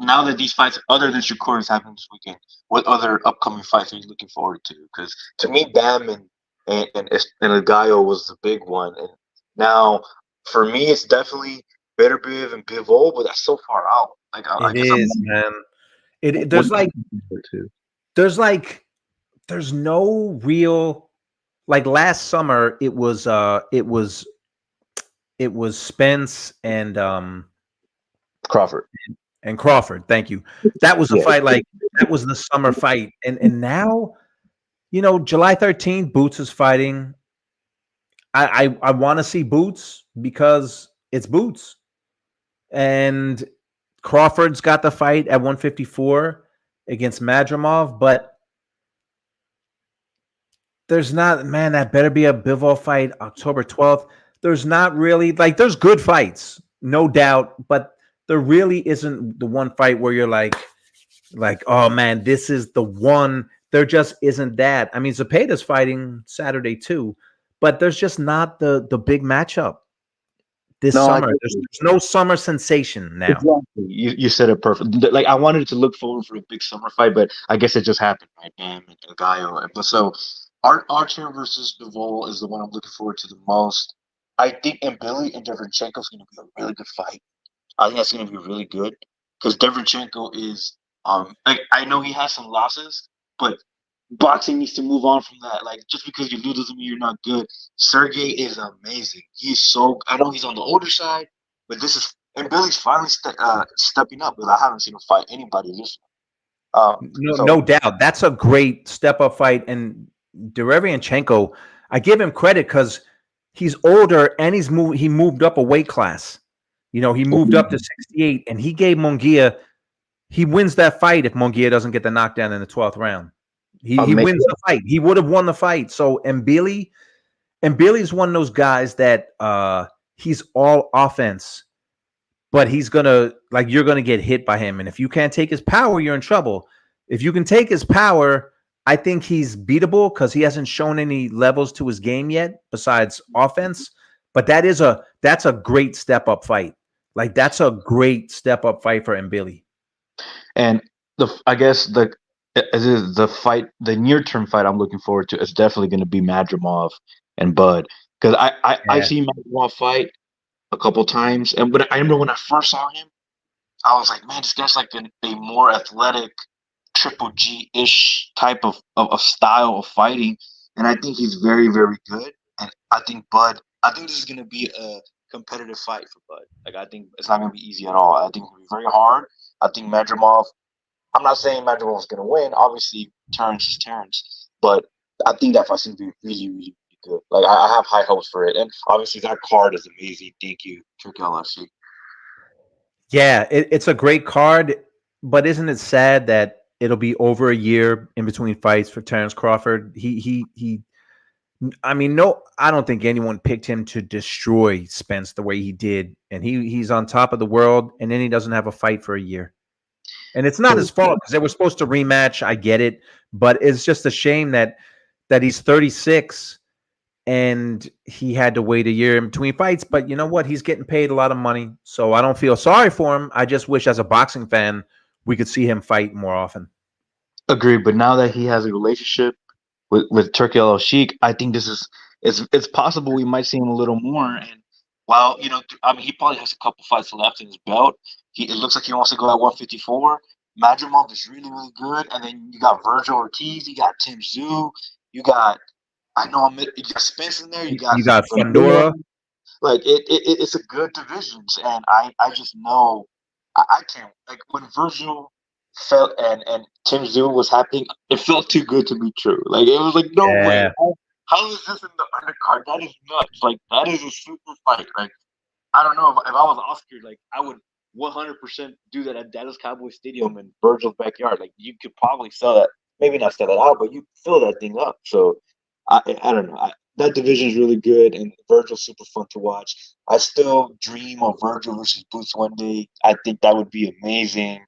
now that these fights, other than Shakur, is happening this weekend, what other upcoming fights are you looking forward to? Because to me, Bam and Gallo was the big one, and now for me, it's definitely Beterbiev and Bivol, but that's so far out. Like Man. There's no real, like last summer it was Spence and Crawford. Thank you. That was a fight, like that was the summer fight. And now, July 13th, Boots is fighting. I want to see Boots because it's Boots. And Crawford's got the fight at 154 against Madrimov, but there's not, man, that better be a Bivol fight October 12th. There's not really, like, there's good fights, no doubt, but there really isn't the one fight where you're like, oh man, this is the one. There just isn't that. I mean, Zepeda's fighting Saturday too, but there's just not the big matchup this summer. There's no summer sensation now. Exactly. You said it perfect. Like, I wanted to look forward for a big summer fight, but I guess it just happened, right? Bam and Gallo. But so Archer versus Bivol is the one I'm looking forward to the most. I think Billy and Derevyanchenko is going to be a really good fight. I think that's going to be really good because Derevyanchenko is I know he has some losses, but boxing needs to move on from that. Like, just because you lose doesn't mean you're not good. Sergey is amazing. He's so, I know he's on the older side, but Billy's finally stepping up. But I haven't seen him fight anybody this one. No doubt, that's a great step up fight. And Derevyanchenko, I give him credit because he's older and he moved up a weight class. He moved up to 68, and he gave Munguia. He wins that fight if Munguia doesn't get the knockdown in the 12th round. He wins the fight. He would have won the fight. So Billy's one of those guys that he's all offense, but he's gonna, like, you're gonna get hit by him. And if you can't take his power, you're in trouble. If you can take his power, I think he's beatable because he hasn't shown any levels to his game yet besides offense. But that's a great step up fight. Like, that's a great step up fight for Billy. And I guess the near term fight I'm looking forward to is definitely going to be Madrimov and Bud, because I've seen Madrimov fight a couple times, and I remember when I first saw him, I was like, man, this guy's like a more athletic Triple G-ish type of style of fighting, and I think he's very, very good. And I think this is going to be a competitive fight for Bud. Like, I think it's not going to be easy at all. I think it'll be very hard. I think Madrimov, I'm not saying Madrimov is going to win. Obviously, Terrence is Terrence. But I think that fight's going to be really, really good. Like, I have high hopes for it. And obviously, that card is amazing. Thank you, Turkey LFC. Yeah, it's a great card. But isn't it sad that it'll be over a year in between fights for Terrence Crawford? I mean, I don't think anyone picked him to destroy Spence the way he did. And he's on top of the world, and then he doesn't have a fight for a year. And it's not his fault because they were supposed to rematch. I get it. But it's just a shame that he's 36 and he had to wait a year in between fights. But you know what? He's getting paid a lot of money. So I don't feel sorry for him. I just wish, as a boxing fan, we could see him fight more often. Agreed. But now that he has a relationship with Turkey Al Sheikh, I think this is it's possible we might see him a little more. And while I mean, he probably has a couple fights left in his belt. It looks like he wants to go at 154. Madrimov is really, really good, and then you got Virgil Ortiz, you got Tim Tszyu, you got you got Spence in there, you got Fundora. Like it's a good division, and I just know I can't, like, when Virgil felt and Tim Tszyu was happening, it felt too good to be true. Like, it was like, no way. How is this in the undercard? That is nuts. Like, that is a super fight. Like, I don't know if I was Oscar, like, I would 100% do that at Dallas Cowboys Stadium in Virgil's backyard. Like, you could probably sell that, maybe not sell it out, but you fill that thing up. So I don't know. That division is really good, and Virgil's super fun to watch. I still dream of Virgil versus Boots one day. I think that would be amazing.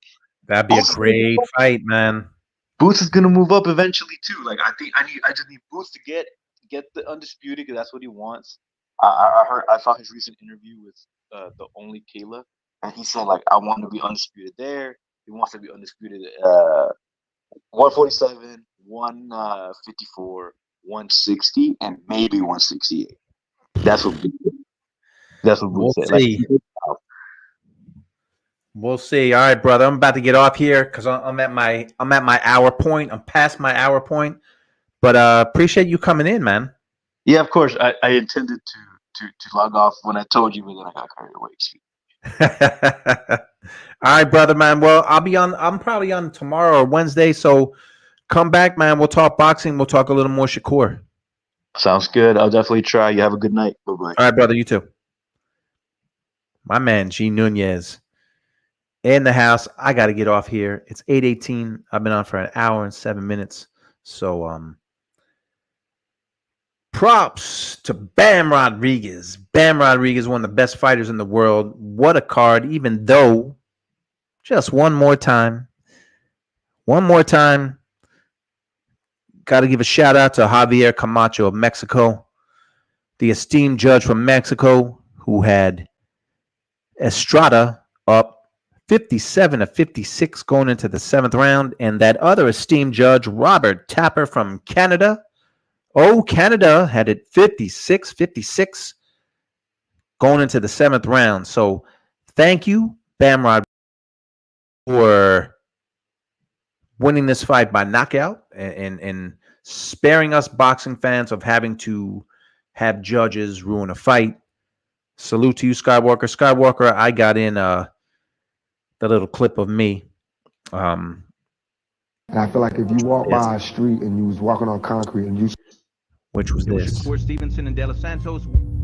That'd be a great fight, man. Boots is gonna move up eventually too. Like, I think I just need Boots to get the undisputed, because that's what he wants. I saw his recent interview with the Only Kayla, and he said, like, I want to be undisputed there. He wants to be undisputed 147, 154, 160, and maybe 168. That's what Boots said. See. We'll see. All right, brother. I'm about to get off here because I'm at my hour point. I'm past my hour point. But appreciate you coming in, man. Yeah, of course. I intended to log off when I told you, but then I got carried away. All right, brother, man. Well, I'm probably on tomorrow or Wednesday. So come back, man. We'll talk boxing. We'll talk a little more Shakur. Sounds good. I'll definitely try. You have a good night. Bye-bye. All right, brother. You too. My man, G. Nunez. In the house. I got to get off here. It's 8:18. I've been on for an hour and 7 minutes. So props to Bam Rodriguez. Bam Rodriguez, one of the best fighters in the world. What a card, even though just one more time. Got to give a shout out to Javier Camacho of Mexico, the esteemed judge from Mexico, who had Estrada up 57-56 going into the 7th round. And that other esteemed judge, Robert Tapper from Canada. Oh, Canada had it 56-56 going into the 7th round. So thank you, Bam Rodriguez, for winning this fight by knockout and sparing us boxing fans of having to have judges ruin a fight. Salute to you, Skywalker. Skywalker, I got in the little clip of me. And I feel like if you walk by a street and you was walking on concrete and you... Which was this. Shakur Stevenson and De Los Santos,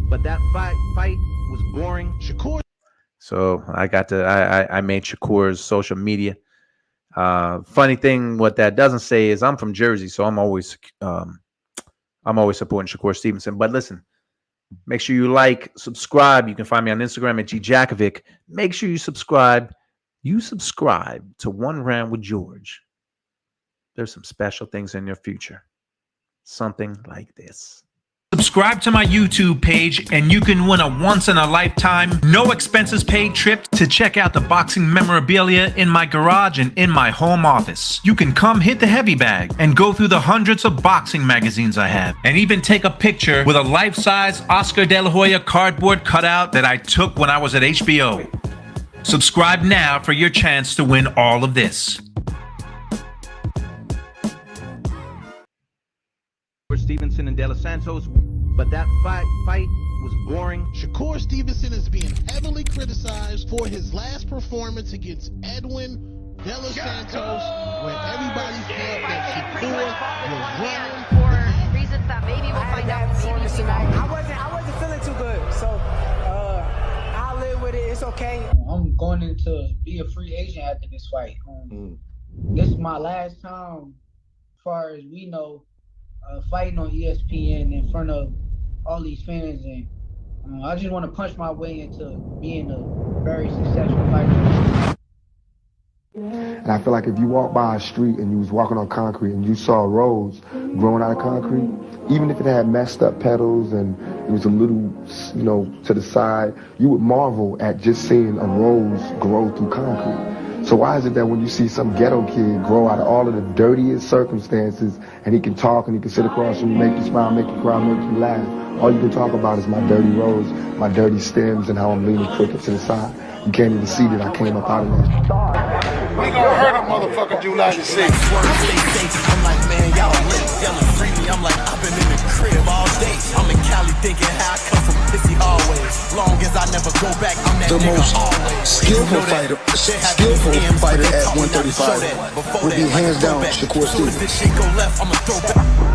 but that fight was boring. Shakur. So I made Shakur's social media. Funny thing, what that doesn't say is I'm from Jersey, so I'm always supporting Shakur Stevenson. But listen, make sure you like, subscribe. You can find me on Instagram at GJakovic. Make sure you subscribe. You subscribe to One Round with George. There's some special things in your future. Something like this. Subscribe to my YouTube page and you can win a once-in-a-lifetime, no expenses paid trip to check out the boxing memorabilia in my garage and in my home office. You can come hit the heavy bag and go through the hundreds of boxing magazines I have, and even take a picture with a life-size Oscar De La Hoya cardboard cutout that I took when I was at HBO. Subscribe now for your chance to win all of this. Stevenson and De Los Santos, but that fight was boring. Shakur Stevenson is being heavily criticized for his last performance against Edwin De Los Santos, when everybody felt that Shakur was running for reasons that maybe we'll find out. I wasn't feeling too good, so I'll live with it. It's okay. I'm going into be a free agent after this fight. This is my last time, as far as we know, fighting on ESPN in front of all these fans, and I just want to punch my way into being a very successful fighter. And I feel like if you walk by a street and you was walking on concrete and you saw a rose growing out of concrete, even if it had messed up petals and it was a little, to the side, you would marvel at just seeing a rose grow through concrete. So why is it that when you see some ghetto kid grow out of all of the dirtiest circumstances, and he can talk and he can sit across from you, make you smile, make you cry, make you laugh, all you can talk about is my dirty roads, my dirty stems, and how I'm leaning crooked to the side. You can't even see that I came up out of there. We gonna hurt a motherfucker July the 6th. I'm like, man, y'all lit, yelling free me. I'm like, I've been in the crib all day. I'm in Cali thinking how I come from pissy always. Long as I never go back, I'm that The nigga most always. skillful fighter at 135 would be hands down Shakur Soon as Stevenson. this shit go left, I'ma throw back.